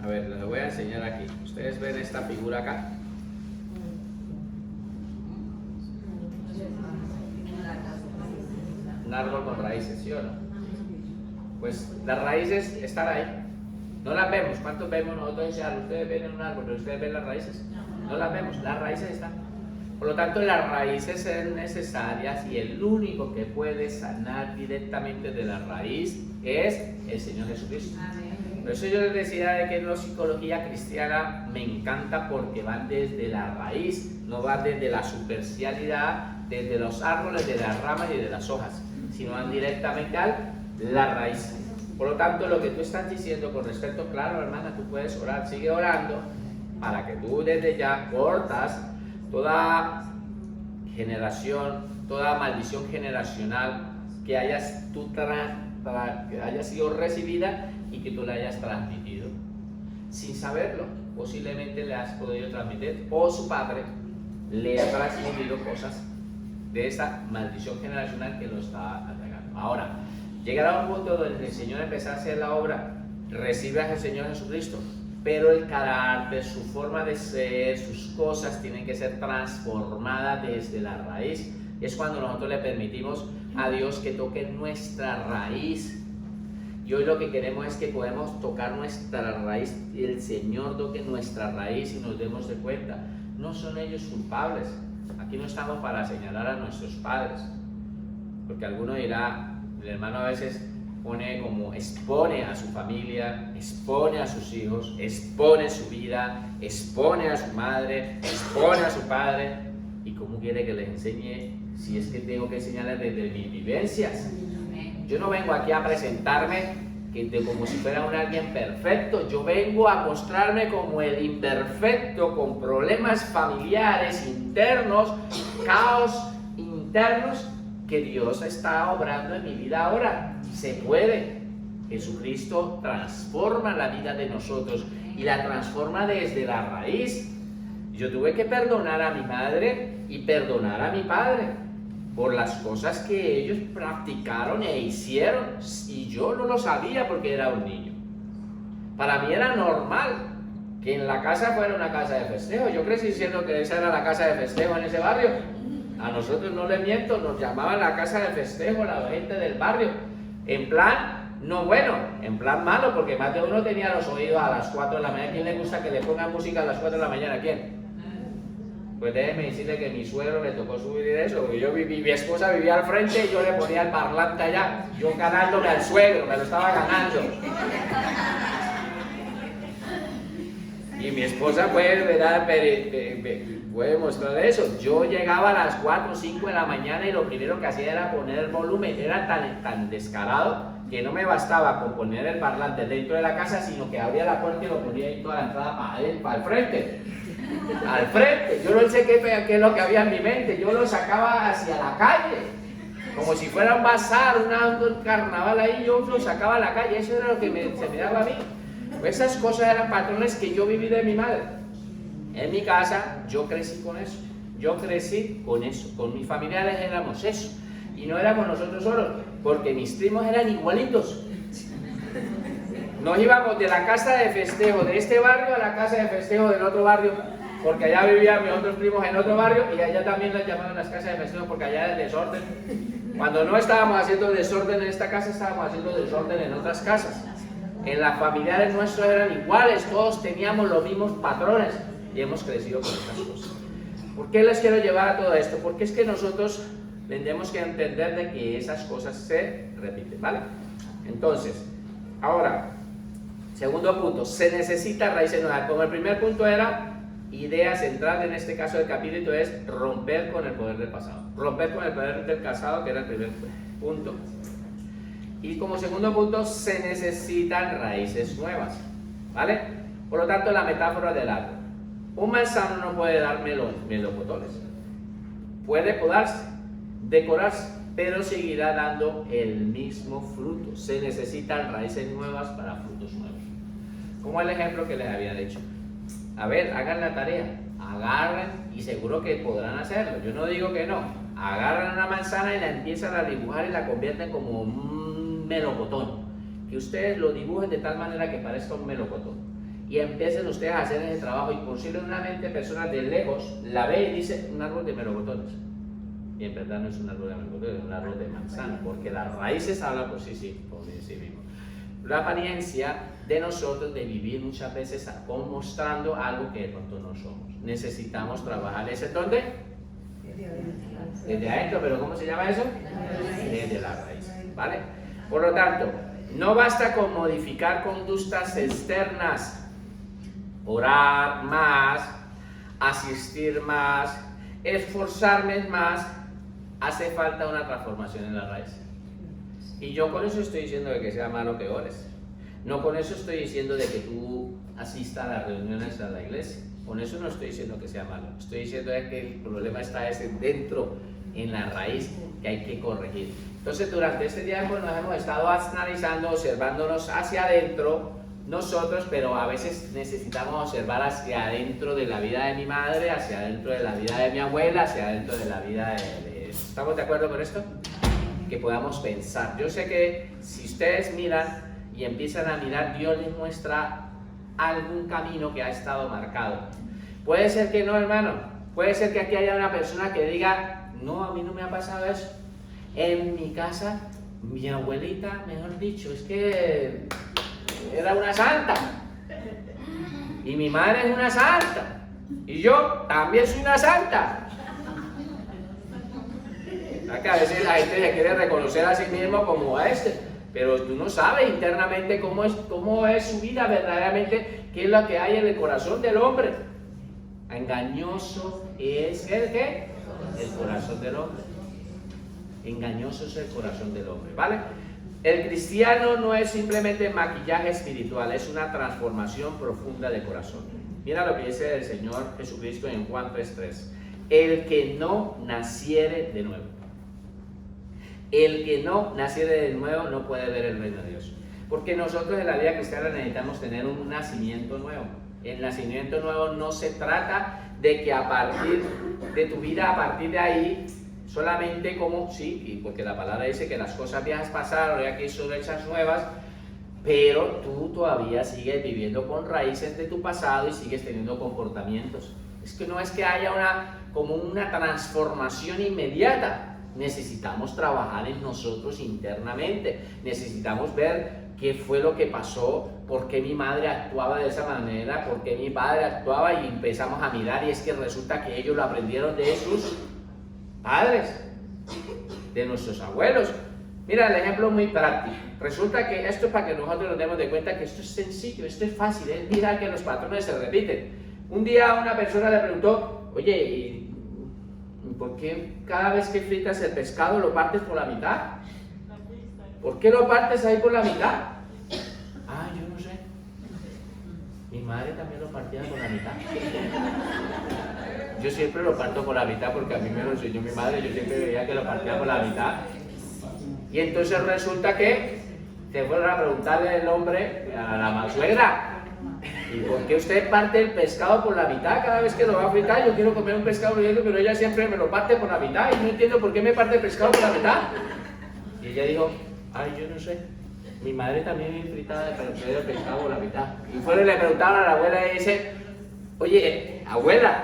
[SPEAKER 1] a ver, les voy a enseñar aquí. Ustedes ven esta figura acá. Un árbol con raíces, ¿sí o no? Pues las raíces están ahí. No las vemos. ¿Cuántos vemos nosotros ese árbol? Ustedes ven en un árbol, pero ustedes ven las raíces. No las vemos. Las raíces están. Por lo tanto, las raíces son necesarias y el único que puede sanar directamente de la raíz es el Señor Jesucristo. Por eso yo les decía de que la psicología cristiana me encanta porque van desde la raíz, no van desde la superficialidad, desde los árboles, de las ramas y de las hojas, sino van directamente a la raíz. Por lo tanto, lo que tú estás diciendo con respecto, claro, hermana, tú puedes orar, sigue orando para que tú desde ya cortas toda generación, toda maldición generacional que hayas que haya sido recibida y que tú la hayas transmitido. Sin saberlo, posiblemente le has podido transmitir o su padre le ha transmitido cosas de esa maldición generacional que lo está atacando. Ahora, llegará un punto donde el Señor empezará a hacer la obra, recibas al Señor Jesucristo, pero el carácter, su forma de ser, sus cosas tienen que ser transformadas desde la raíz. Es cuando nosotros le permitimos a Dios que toque nuestra raíz. Y hoy lo que queremos es que podamos tocar nuestra raíz y el Señor toque nuestra raíz y nos demos de cuenta. No son ellos culpables. Aquí no estamos para señalar a nuestros padres, porque alguno dirá, el hermano a veces expone a su familia, expone a sus hijos, expone su vida, expone a su madre, expone a su padre. ¿Y cómo quiere que les enseñe si es que tengo que enseñarles desde mis vivencias? Yo no vengo aquí a presentarme como si fuera alguien perfecto. Yo vengo a mostrarme como el imperfecto, con problemas familiares internos, caos internos, que Dios está obrando en mi vida ahora. Se puede. Jesucristo transforma la vida de nosotros y la transforma desde la raíz. Yo tuve que perdonar a mi madre y perdonar a mi padre. por las cosas que ellos practicaron e hicieron, y yo no lo sabía porque era un niño. Para mí era normal que en la casa fuera una casa de festejo. Yo crecí diciendo que esa era la casa de festejo en ese barrio. A nosotros, no les miento, nos llamaban la casa de festejo, la gente del barrio, en plan, no bueno, en plan malo, porque más de uno tenía los oídos a las 4 de la mañana. ¿Quién le gusta que le pongan música a las 4 de la mañana? ¿Quién? Pues déjeme decirle que a mi suegro le tocó subir eso, porque mi esposa vivía al frente y yo le ponía el parlante allá, yo ganándome al suegro, me lo estaba ganando. Y mi esposa puede mostrar eso. Yo llegaba a las 4 o 5 de la mañana y lo primero que hacía era poner el volumen. Era tan descarado que no me bastaba con poner el parlante dentro de la casa, sino que abría la puerta y lo ponía ahí toda la entrada para el frente. Al frente. Yo no sé qué es lo que había en mi mente. Yo lo sacaba hacia la calle, como si fuera un bazar, un carnaval ahí. Yo lo sacaba a la calle. Eso era lo que se me daba a mí. Esas cosas eran patrones que yo viví de mi madre. En mi casa yo crecí con eso. Yo crecí con eso. Con mis familiares éramos eso. Y no éramos nosotros solos, porque mis primos eran igualitos. Nos íbamos de la casa de festejo de este barrio a la casa de festejo del otro barrio, porque allá vivían mis otros primos en otro barrio, y allá también las llamaban las casas de festejo porque allá era el desorden. Cuando no estábamos haciendo desorden en esta casa, estábamos haciendo desorden en otras casas. En las familiares nuestros eran iguales, todos teníamos los mismos patrones y hemos crecido con estas cosas. ¿Por qué les quiero llevar a todo esto? Porque es que nosotros tenemos que entender de que esas cosas se repiten, ¿vale? Entonces, ahora, segundo punto, se necesita raíces nuevas. Como el primer punto era idea central en este caso del capítulo, es romper con el poder del pasado. Romper con el poder del pasado, que era el primer punto. Y como segundo punto, se necesitan raíces nuevas, ¿vale? Por lo tanto, la metáfora del árbol. Un manzano no puede dar melocotones. Puede podarse, decorarse, pero seguirá dando el mismo fruto. Se necesitan raíces nuevas para frutos nuevos. Como el ejemplo que les había dicho. A ver, hagan la tarea, agarren y seguro que podrán hacerlo. Yo no digo que no. Agarran una manzana y la empiezan a dibujar y la convierten como un melocotón. Que ustedes lo dibujen de tal manera que parezca un melocotón. Y empiecen ustedes a hacer ese trabajo y posiblemente personas de lejos la ven y dicen un árbol de melocotones. Y en verdad no es un árbol de melocotones, es un árbol de manzana, porque las raíces hablan por sí mismos. La apariencia de nosotros de vivir muchas veces mostrando algo que de pronto no somos. Necesitamos trabajar. ¿Ese es dónde? Desde adentro, pero ¿cómo se llama eso? Desde la raíz, ¿vale? Por lo tanto, no basta con modificar conductas externas, orar más, asistir más, esforzarme más. Hace falta una transformación en la raíz. Y yo con eso estoy diciendo de que sea malo que ores. No con eso estoy diciendo de que tú asistas a las reuniones a la iglesia. Con eso no estoy diciendo que sea malo. Estoy diciendo de que el problema está dentro, en la raíz, que hay que corregir. Entonces, durante este tiempo nos hemos estado analizando, observándonos hacia adentro nosotros, pero a veces necesitamos observar hacia adentro de la vida de mi madre, hacia adentro de la vida de mi abuela, hacia adentro de la vida de... ¿Estamos de acuerdo con esto? Que podamos pensar. Yo sé que si ustedes miran y empiezan a mirar, Dios les muestra algún camino que ha estado marcado. Puede ser que no, hermano. Puede ser que aquí haya una persona que diga, no, a mí no me ha pasado eso. En mi casa, mi abuelita, mejor dicho, es que era una santa. Y mi madre es una santa. Y yo también soy una santa. Que a veces la gente se quiere reconocer a sí mismo como a pero tú no sabes internamente cómo es su vida verdaderamente, qué es lo que hay en el corazón del hombre. Engañoso es el corazón del hombre. Engañoso es el corazón del hombre, ¿vale? El cristiano no es simplemente maquillaje espiritual, es una transformación profunda de corazón. Mira lo que dice el Señor Jesucristo en Juan 3:3. El que no naciere de nuevo. El que no naciere de nuevo no puede ver el reino de Dios. Porque nosotros en la vida cristiana necesitamos tener un nacimiento nuevo. El nacimiento nuevo no se trata de que a partir de tu vida, a partir de ahí, solamente como, sí, y porque la palabra dice que las cosas viejas pasaron y aquí son hechas nuevas, pero tú todavía sigues viviendo con raíces de tu pasado y sigues teniendo comportamientos. Es que no es que haya como una transformación inmediata. Necesitamos trabajar en nosotros internamente. Necesitamos ver qué fue lo que pasó, por qué mi madre actuaba de esa manera, por qué mi padre actuaba, y empezamos a mirar y es que resulta que ellos lo aprendieron de sus padres, de nuestros abuelos. Mira, el ejemplo muy práctico. Resulta que esto es para que nosotros nos demos de cuenta que esto es sencillo, esto es fácil, es mirar que los patrones se repiten. Un día una persona le preguntó, oye, ¿y por qué cada vez que fritas el pescado lo partes por la mitad? ¿Por qué lo partes ahí por la mitad? Ah, yo no sé. Mi madre también lo partía por la mitad. Yo siempre lo parto por la mitad porque a mí me lo enseñó mi madre, yo siempre veía que lo partía por la mitad. Y entonces resulta que te fueron a preguntarle el hombre a la suegra, ¿y por qué usted parte el pescado por la mitad cada vez que lo va a fritar? Yo quiero comer un pescado frito, pero ella siempre me lo parte por la mitad y no entiendo por qué me parte el pescado por la mitad. Y ella dijo, ay, yo no sé, mi madre también me fritaba el pescado por la mitad. Y fueron y le preguntaron a la abuela y dice, oye, abuela,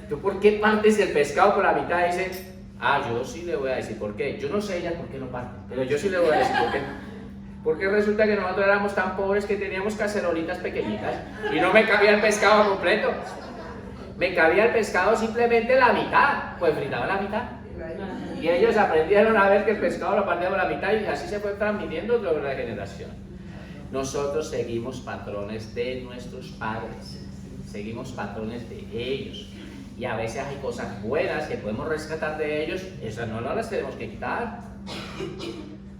[SPEAKER 1] ¿tú por qué partes el pescado por la mitad? Y dice, ah, yo sí le voy a decir por qué. Yo no sé ella por qué lo parte, pero yo sí le voy a decir por qué. Porque resulta que nosotros éramos tan pobres que teníamos cacerolitas pequeñitas y no me cabía el pescado completo. Me cabía el pescado simplemente la mitad, pues fritaba la mitad. Y ellos aprendieron a ver que el pescado lo partían por la mitad y así se fue transmitiendo sobre la generación. Nosotros seguimos patrones de nuestros padres, seguimos patrones de ellos. Y a veces hay cosas buenas que podemos rescatar de ellos, esas no las tenemos que quitar.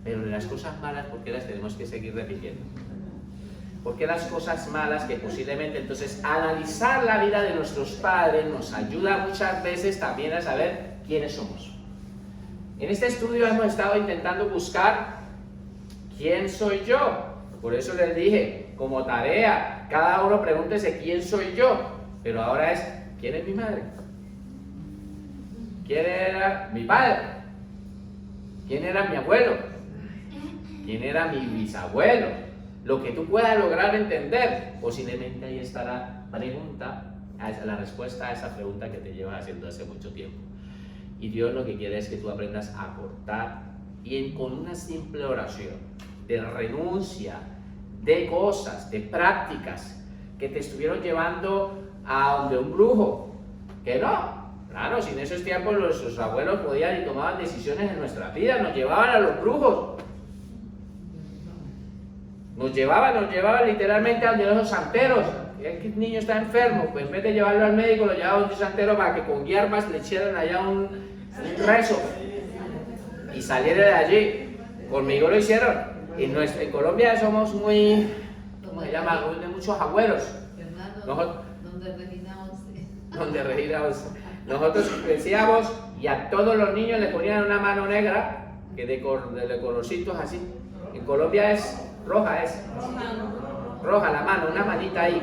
[SPEAKER 1] Pero de las cosas malas, ¿por qué las tenemos que seguir repitiendo? Porque las cosas malas que posiblemente, entonces, analizar la vida de nuestros padres nos ayuda muchas veces también a saber quiénes somos. En este estudio hemos estado intentando buscar quién soy yo. Por eso les dije, como tarea, cada uno pregúntese quién soy yo. Pero ahora es, ¿quién es mi madre? ¿Quién era mi padre? ¿Quién era mi abuelo? ¿Quién era mi bisabuelo? Lo que tú puedas lograr entender, posiblemente ahí está la pregunta, la respuesta a esa pregunta que te llevas haciendo hace mucho tiempo. Y Dios lo que quiere es que tú aprendas a cortar y con una simple oración de renuncia, de cosas, de prácticas que te estuvieron llevando a donde un brujo, que no. Claro, si en esos tiempos nuestros abuelos podían y tomaban decisiones en nuestra vida, nos llevaban a los brujos. Nos llevaban literalmente a donde los santeros. El niño está enfermo, pues en vez de llevarlo al médico, lo llevaban a un santero para que con hierbas le hicieran allá un rezo y saliera de allí. Conmigo lo hicieron. En Colombia somos muy, ¿cómo se llama? De muchos agüeros. Donde Regina 11. Nosotros decíamos, y a todos los niños le ponían una mano negra, que de colorcitos así. En Colombia es roja, roja la mano, una manita ahí.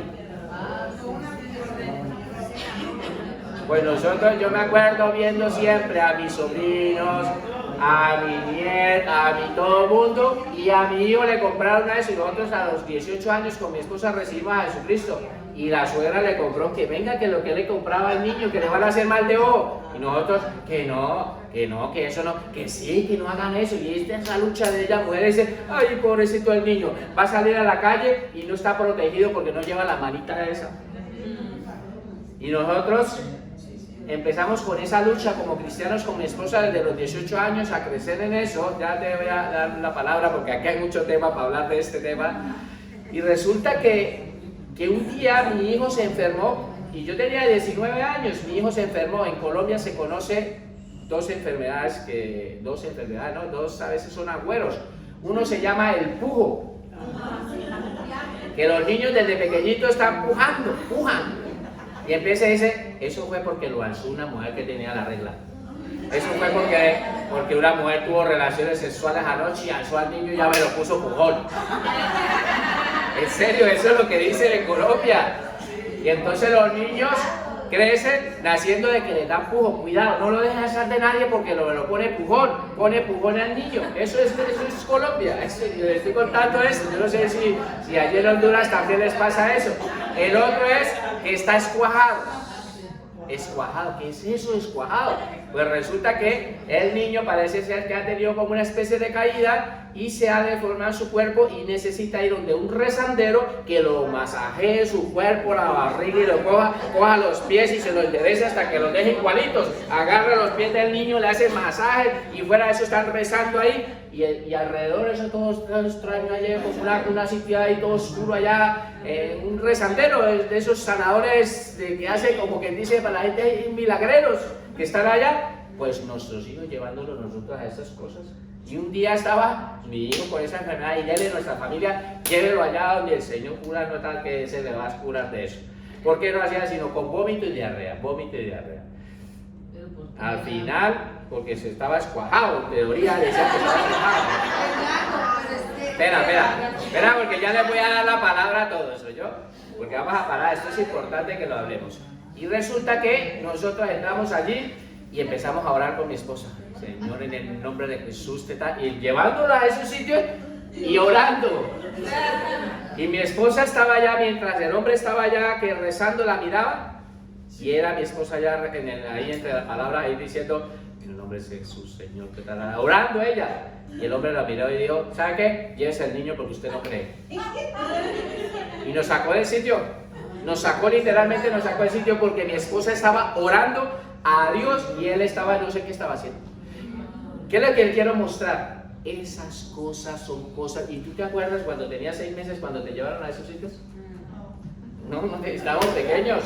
[SPEAKER 1] Pues nosotros, yo me acuerdo viendo siempre a mis sobrinos, a mi nieta, a mi todo el mundo, y a mi hijo le compraron una eso, y nosotros a los 18 años con mi esposa recibimos a Jesucristo. Y la suegra le compró que venga, que lo que le compraba al niño, que le van a hacer mal de ojo. Y nosotros, que eso no, que sí, que no hagan eso. Y esa lucha de ella, mujer, dice, ay, pobrecito el niño, va a salir a la calle y no está protegido porque no lleva la manita esa. Y nosotros empezamos con esa lucha como cristianos con mi esposa desde los 18 años a crecer en eso. Ya te voy a dar la palabra porque aquí hay mucho tema para hablar de este tema. Y resulta que un día mi hijo se enfermó y yo tenía 19 años, mi hijo se enfermó. En Colombia se conoce dos enfermedades, ¿no? Dos a veces son agüeros. Uno se llama el pujo, que los niños desde pequeñitos están pujan. Y empieza y dice, eso fue porque lo alzó una mujer que tenía la regla. Eso fue porque una mujer tuvo relaciones sexuales anoche y alzó al niño y ya me lo puso pujón. En serio, eso es lo que dicen en Colombia. Y entonces los niños crecen naciendo de que le dan pujón. Cuidado, no lo dejes hacer de nadie porque lo pone pujón al niño. Eso es Colombia. Yo les estoy contando esto. Yo no sé si allí en Honduras también les pasa eso. El otro es que está escuajado. Escuajado, ¿qué es eso escuajado? Pues resulta que el niño parece ser que ha tenido como una especie de caída y se ha deformado su cuerpo y necesita ir donde un rezandero que lo masajee su cuerpo, la barriga y lo coja los pies y se lo enderece hasta que los deje igualitos. Agarra los pies del niño, le hace masaje y fuera de eso están rezando ahí y alrededor eso todo extraño allá, como una sitio ahí todo oscuro allá, un rezandero de esos sanadores que hace como que dice para la gente hay milagreros que están allá. Pues nuestros hijos llevándolos nosotros a estas cosas. Y un día estaba mi hijo con esa enfermedad y dele nuestra familia, llévelo allá donde el Señor cura, no tal que se le va a curar de eso. Porque no hacía sino con vómito y diarrea, vómito y diarrea. Al final, porque se estaba escuajado, en teoría decía que estaba escuajado. Espera, porque ya les voy a dar la palabra a todo eso, ¿yo? Porque vamos a parar, esto es importante que lo hablemos. Y resulta que nosotros entramos allí y empezamos a orar con mi esposa. Señor, en el nombre de Jesús, y llevándola a esos sitios y orando. Y mi esposa estaba allá, mientras el hombre estaba allá que rezando, la miraba. Y era mi esposa allá ahí entre las palabras, ahí diciendo, en el nombre de Jesús, Señor, que tal, orando ella. Y el hombre la miró y dijo, ¿sabe qué? Llévese al niño porque usted no cree. Y nos sacó del sitio. Nos sacó literalmente, nos sacó del sitio porque mi esposa estaba orando a Dios y él estaba, no sé qué estaba haciendo. ¿Qué es lo que quiero mostrar? Esas cosas son cosas. ¿Y tú te acuerdas cuando tenías 6 meses cuando te llevaron a esos sitios? No, estábamos pequeños.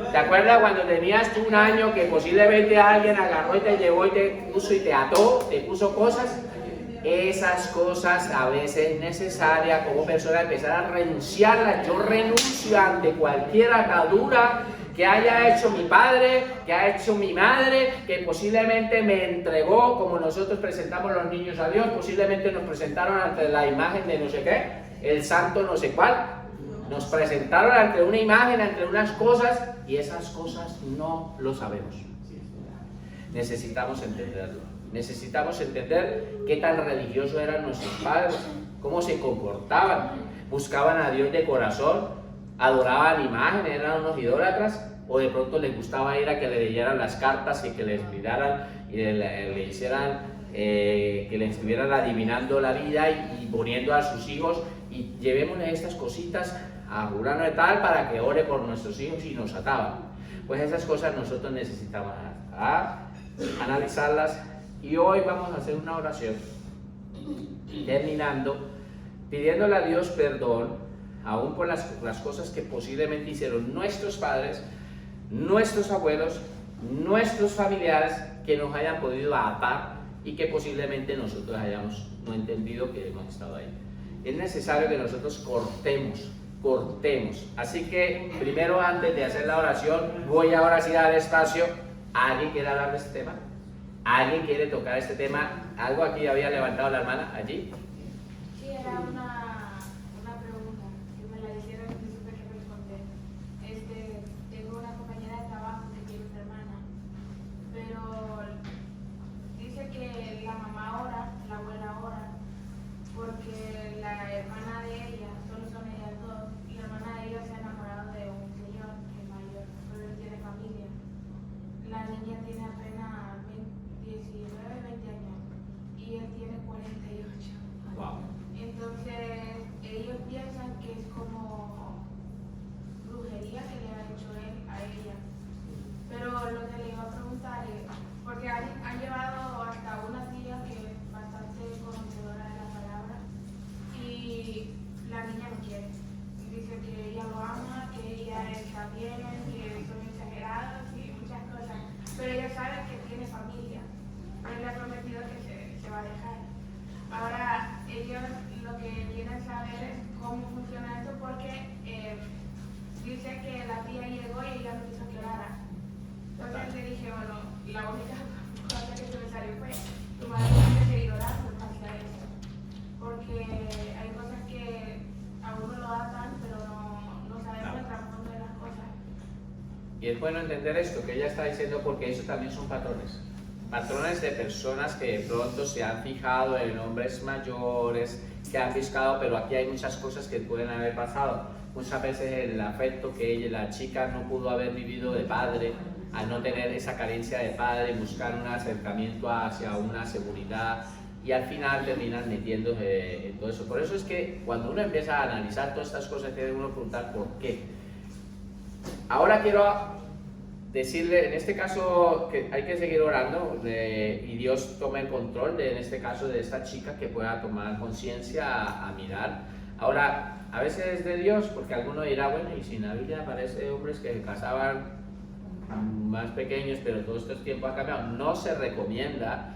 [SPEAKER 1] ¿Te acuerdas cuando tenías tú 1 año que posiblemente alguien agarró y te llevó y te puso y te ató, te puso cosas? Esas cosas a veces es necesaria como persona empezar a renunciarlas. Yo renuncio ante cualquier atadura que haya hecho mi padre, que ha hecho mi madre, que posiblemente me entregó, como nosotros presentamos los niños a Dios, posiblemente nos presentaron ante la imagen de no sé qué, el santo no sé cuál, nos presentaron ante una imagen, ante unas cosas, y esas cosas no lo sabemos. Necesitamos entenderlo. Necesitamos entender qué tan religiosos eran nuestros padres, cómo se comportaban, buscaban a Dios de corazón, adoraban imágenes, eran unos idólatras, o de pronto les gustaba ir a que le leyeran las cartas y que les miraran y le hicieran, que le estuvieran adivinando la vida y poniendo a sus hijos y llevémosle estas cositas a fulano de tal para que ore por nuestros hijos y nos ataban. Pues esas cosas nosotros necesitamos analizarlas. Y hoy vamos a hacer una oración, terminando, pidiéndole a Dios perdón, aún por las cosas que posiblemente hicieron nuestros padres, nuestros abuelos, nuestros familiares, que nos hayan podido atar y que posiblemente nosotros hayamos no entendido que hemos estado ahí. Es necesario que nosotros cortemos. Así que, primero, antes de hacer la oración, voy ahora sí a dar espacio. ¿Alguien quiere hablar de este tema? ¿Alguien quiere tocar este tema? ¿Algo aquí había levantado la hermana allí?
[SPEAKER 6] Sí, era una pregunta que me la hicieron y no supe qué responder. Tengo una compañera de trabajo que tiene una hermana, pero dice que la mamá ora, la abuela ora, porque la hermana de ella, solo son ellas dos, y la hermana de ella se ha enamorado de un señor que es mayor, pero él tiene familia. La niña tiene apenas 19, 20 años y él tiene 48.
[SPEAKER 1] es bueno entender esto que ella está diciendo, porque eso también son patrones. Patrones de personas que de pronto se han fijado en hombres mayores, que han buscado, pero aquí hay muchas cosas que pueden haber pasado. Muchas veces el afecto que ella, la chica, no pudo haber vivido de padre, al no tener esa carencia de padre, buscar un acercamiento hacia una seguridad, y al final terminan metiéndose en todo eso. Por eso es que cuando uno empieza a analizar todas estas cosas, tiene uno que preguntar por qué. Ahora quiero decirle, en este caso, que hay que seguir orando y Dios tome el control en este caso de esta chica, que pueda tomar conciencia a mirar. Ahora, a veces es de Dios, porque alguno dirá, bueno, y si en la Biblia aparece hombres que se casaban más pequeños, pero todo este tiempo ha cambiado. No se recomienda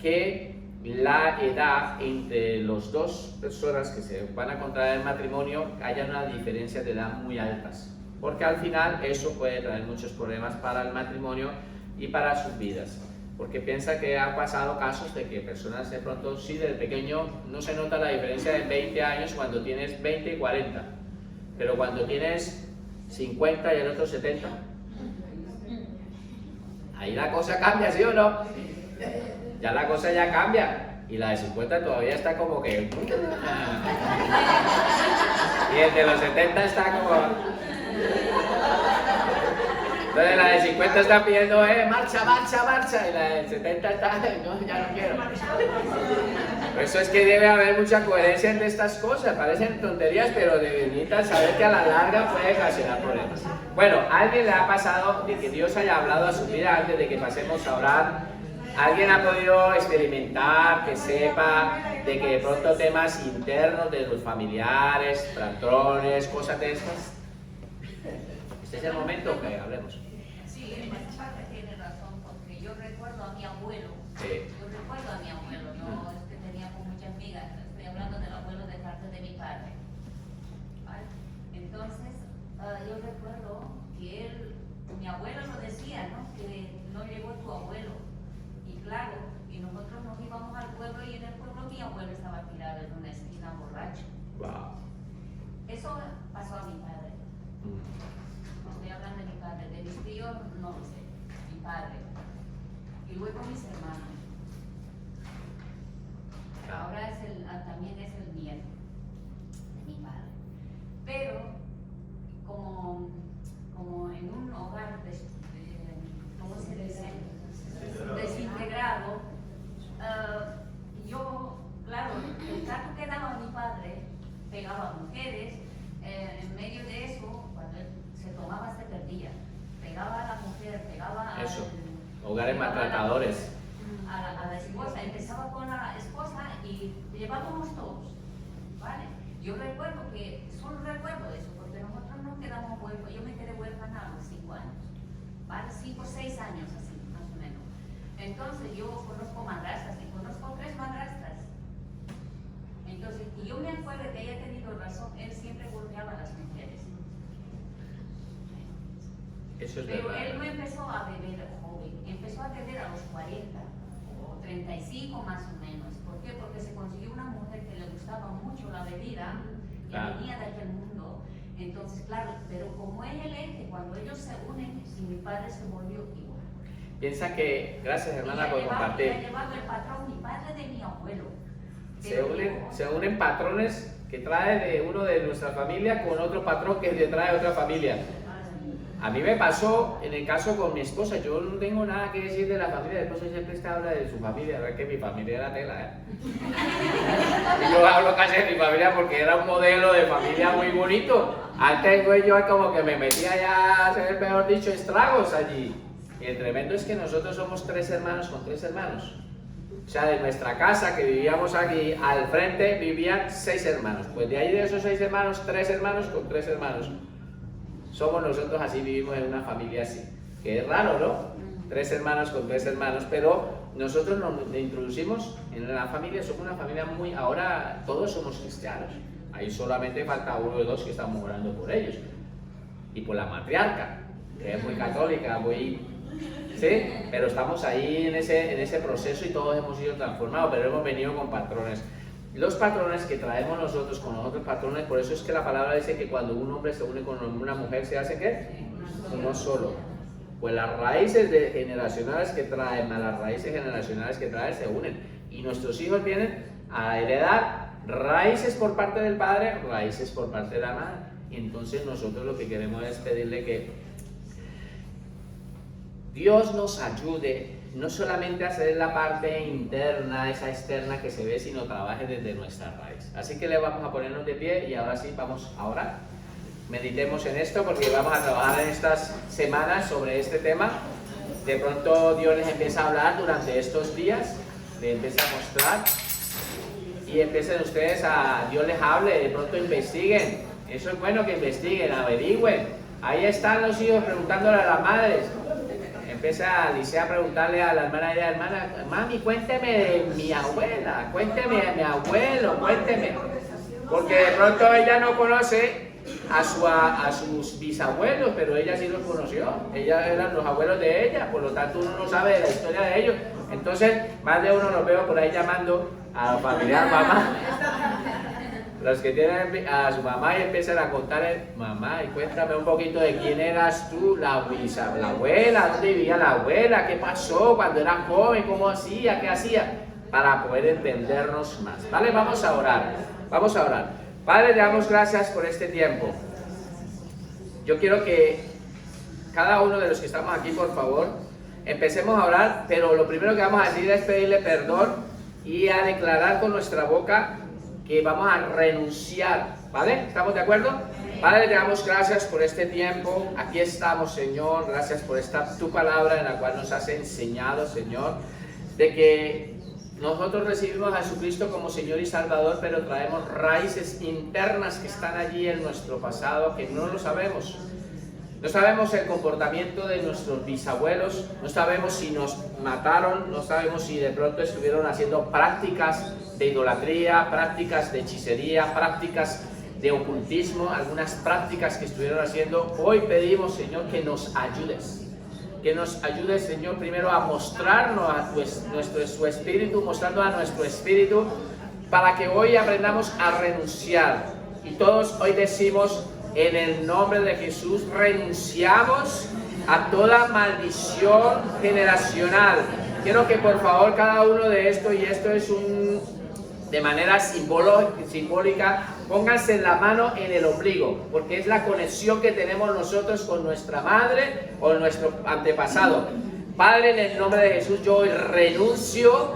[SPEAKER 1] que la edad entre las dos personas que se van a contraer en matrimonio haya unas diferencias de edad muy altas, porque al final eso puede traer muchos problemas para el matrimonio y para sus vidas, porque piensa que ha pasado casos de que personas de pronto, sí, desde pequeño no se nota la diferencia de 20 años cuando tienes 20 y 40, pero cuando tienes 50 y el otro 70, ahí la cosa cambia, ¿sí o no? Ya la cosa ya cambia, y la de 50 todavía está como que... y el de los 70 está como... Entonces la de 50 está pidiendo, marcha, marcha, marcha, y la de 70 está, no, ya no quiero. Por eso es que debe haber mucha coherencia entre estas cosas, parecen tonterías, pero necesitan saber que a la larga puede ocasionar problemas. Bueno, ¿a alguien le ha pasado de que Dios haya hablado a su vida antes de que pasemos a orar? ¿Alguien ha podido experimentar, que sepa, de que de pronto temas internos de los familiares, patrones, cosas de estas? Este es el momento que hablemos.
[SPEAKER 7] Sí, en esa parte tiene razón, porque yo recuerdo a mi abuelo.
[SPEAKER 1] Sí.
[SPEAKER 7] Yo recuerdo a mi abuelo, yo tenía con muchas amigas, estoy hablando del abuelo de parte de mi padre. ¿Vale? Entonces, yo recuerdo que mi abuelo lo decía, ¿no? Que no llegó tu abuelo. Y claro, y nosotros nos íbamos al pueblo, y en el pueblo mi abuelo estaba tirado en una esquina borracho.
[SPEAKER 1] Wow.
[SPEAKER 7] Eso pasó a mi padre. Estoy hablando de mi padre, de mis tíos no lo sé, mi padre. Y luego mis hermanos. Ahora también es el nieto de mi padre. Pero como en un hogar ¿cómo se dice? Desintegrado, yo, claro, el trato que daba mi padre, pegaba a mujeres, en medio de eso, cuando él se tomaba, se perdía, pegaba a la mujer, pegaba a...
[SPEAKER 1] Eso, hogares maltratadores.
[SPEAKER 7] A la esposa, empezaba con la esposa y llevábamos todos, ¿vale? Yo recuerdo solo recuerdo eso, porque nosotros nos quedamos huérfanos, yo me quedé huérfana a los 5 años, ¿vale? 5 o 6 años así, más o menos. Entonces yo conozco madrastras y conozco 3 madrastras. Entonces, y yo me acuerdo que ella ha tenido razón, él siempre golpeaba a las mujeres.
[SPEAKER 1] Eso es
[SPEAKER 7] Pero
[SPEAKER 1] verdad.
[SPEAKER 7] él no empezó a beber joven, empezó a beber a los 40 o 35 más o menos. ¿Por qué? Porque se consiguió una mujer que le gustaba mucho la bebida, que venía de aquel mundo. Entonces, claro, pero como es el eje, cuando ellos se unen, y mi padre se volvió igual.
[SPEAKER 1] Piensa que, gracias hermana por
[SPEAKER 7] Y ha
[SPEAKER 1] compartir,
[SPEAKER 7] llevado el patrón, mi padre de mi abuelo.
[SPEAKER 1] se unen patrones que trae de uno de nuestra familia con otro patrón que le trae otra familia. A mí me pasó en el caso con mi esposa. Yo no tengo nada que decir de la familia. El esposo siempre está habla de su familia, ¿verdad? Que mi familia era tela, Yo hablo casi de mi familia porque era un modelo de familia muy bonito. Antes yo como que me metía ya a hacer, mejor dicho, estragos allí. Y el tremendo es que nosotros somos 3 hermanos con 3 hermanos. O sea, de nuestra casa que vivíamos aquí al frente vivían 6 hermanos. Pues de ahí de esos 6 hermanos, 3 hermanos con 3 hermanos. Somos nosotros así, vivimos en una familia así. Que es raro, ¿no? 3 hermanos con 3 hermanos, pero nosotros nos introducimos en la familia, somos una familia muy... Ahora todos somos cristianos. Ahí solamente falta 1 o 2 que estamos orando por ellos. Y por la matriarca, que es muy católica, muy... ¿Sí? Pero estamos ahí en ese proceso y todos hemos sido transformados, pero hemos venido con patrones. Los patrones que traemos nosotros con los otros patrones, por eso es que la palabra dice que cuando un hombre se une con una mujer, ¿se hace qué? Uno solo. Pues las generacionales que traen, más las raíces generacionales que traen, se unen. Y nuestros hijos vienen a heredar raíces por parte del padre, raíces por parte de la madre. Y entonces nosotros lo que queremos es pedirle que Dios nos ayude, no solamente a hacer la parte interna, esa externa que se ve, sino trabaje desde nuestra raíz. Así que le vamos a ponernos de pie y ahora sí vamos a orar. Meditemos en esto porque vamos a trabajar en estas semanas sobre este tema. De pronto Dios les empieza a hablar durante estos días, les empieza a mostrar y empiecen ustedes Dios les hable, de pronto investiguen. Eso es bueno que investiguen, averigüen. Ahí están los hijos preguntándole a las madres. Empieza Alicia a preguntarle a la hermana, mami, cuénteme de mi abuela, cuénteme de mi abuelo, cuénteme. Porque de pronto ella no conoce a sus bisabuelos, pero ella sí los conoció. Ellos eran los abuelos de ella, por lo tanto uno no sabe de la historia de ellos. Entonces, más de uno los veo por ahí llamando a la familiar mamá. Los que tienen a su mamá y empiezan a contarle, mamá, y cuéntame un poquito de quién eras tú, la abuela, dónde vivía la abuela, qué pasó cuando era joven, cómo hacía, qué hacía, para poder entendernos más. Vale, vamos a orar, vamos a orar. Padre, te damos gracias por este tiempo. Yo quiero que cada uno de los que estamos aquí, por favor, empecemos a orar, pero lo primero que vamos a decir es pedirle perdón y a declarar con nuestra boca que vamos a renunciar, ¿vale? ¿Estamos de acuerdo? Padre, te damos gracias por este tiempo. Aquí estamos, Señor. Gracias por tu palabra en la cual nos has enseñado, Señor, de que nosotros recibimos a Jesucristo como Señor y Salvador, pero traemos raíces internas que están allí en nuestro pasado que no lo sabemos. No sabemos el comportamiento de nuestros bisabuelos, no sabemos si nos mataron, no sabemos si de pronto estuvieron haciendo prácticas de idolatría, prácticas de hechicería, prácticas de ocultismo, algunas prácticas que estuvieron haciendo. Hoy pedimos, Señor, que nos ayudes. Que nos ayudes, Señor, primero a mostrarnos a su espíritu, mostrando a nuestro espíritu, para que hoy aprendamos a renunciar. Y todos hoy decimos, en el nombre de Jesús, renunciamos a toda maldición generacional. Quiero que por favor cada uno de esto, y esto es de manera simbólica, pónganse la mano en el ombligo, porque es la conexión que tenemos nosotros con nuestra madre o nuestro antepasado. Padre, en el nombre de Jesús, yo hoy renuncio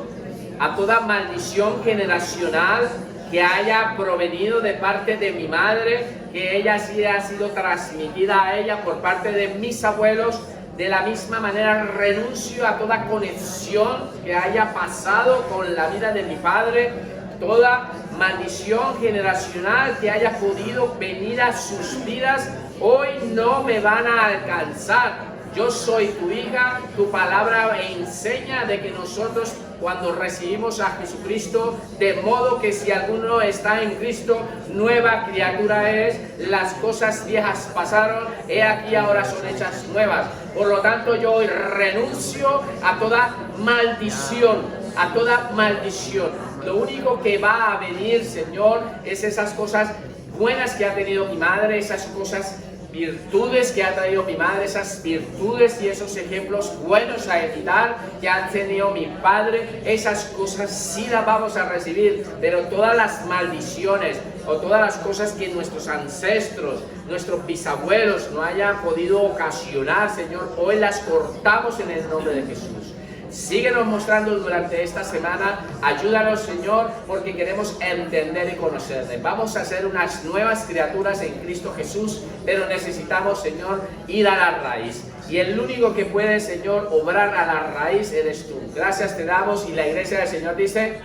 [SPEAKER 1] a toda maldición generacional que haya provenido de parte de mi madre, que ella sí ha sido transmitida a ella por parte de mis abuelos. De la misma manera renuncio a toda conexión que haya pasado con la vida de mi padre, toda maldición generacional que haya podido venir a sus vidas, hoy no me van a alcanzar. Yo soy tu hija, tu palabra enseña de que nosotros cuando recibimos a Jesucristo, de modo que si alguno está en Cristo, nueva criatura es, las cosas viejas pasaron, he aquí ahora son hechas nuevas. Por lo tanto, yo hoy renuncio a toda maldición, a toda maldición. Lo único que va a venir, Señor, es esas cosas buenas que ha tenido mi madre, esas cosas virtudes que ha traído mi madre, esas virtudes y esos ejemplos buenos a evitar que ha tenido mi padre, esas cosas sí las vamos a recibir, pero todas las maldiciones o todas las cosas que nuestros ancestros, nuestros bisabuelos no hayan podido ocasionar, Señor, hoy las cortamos en el nombre de Jesús. Síguenos mostrando durante esta semana, ayúdanos, Señor, porque queremos entender y conocerte. Vamos a ser unas nuevas criaturas en Cristo Jesús, pero necesitamos, Señor, ir a la raíz. Y el único que puede, Señor, obrar a la raíz eres tú. Gracias te damos y la iglesia del Señor dice,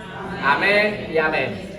[SPEAKER 1] amén y amén.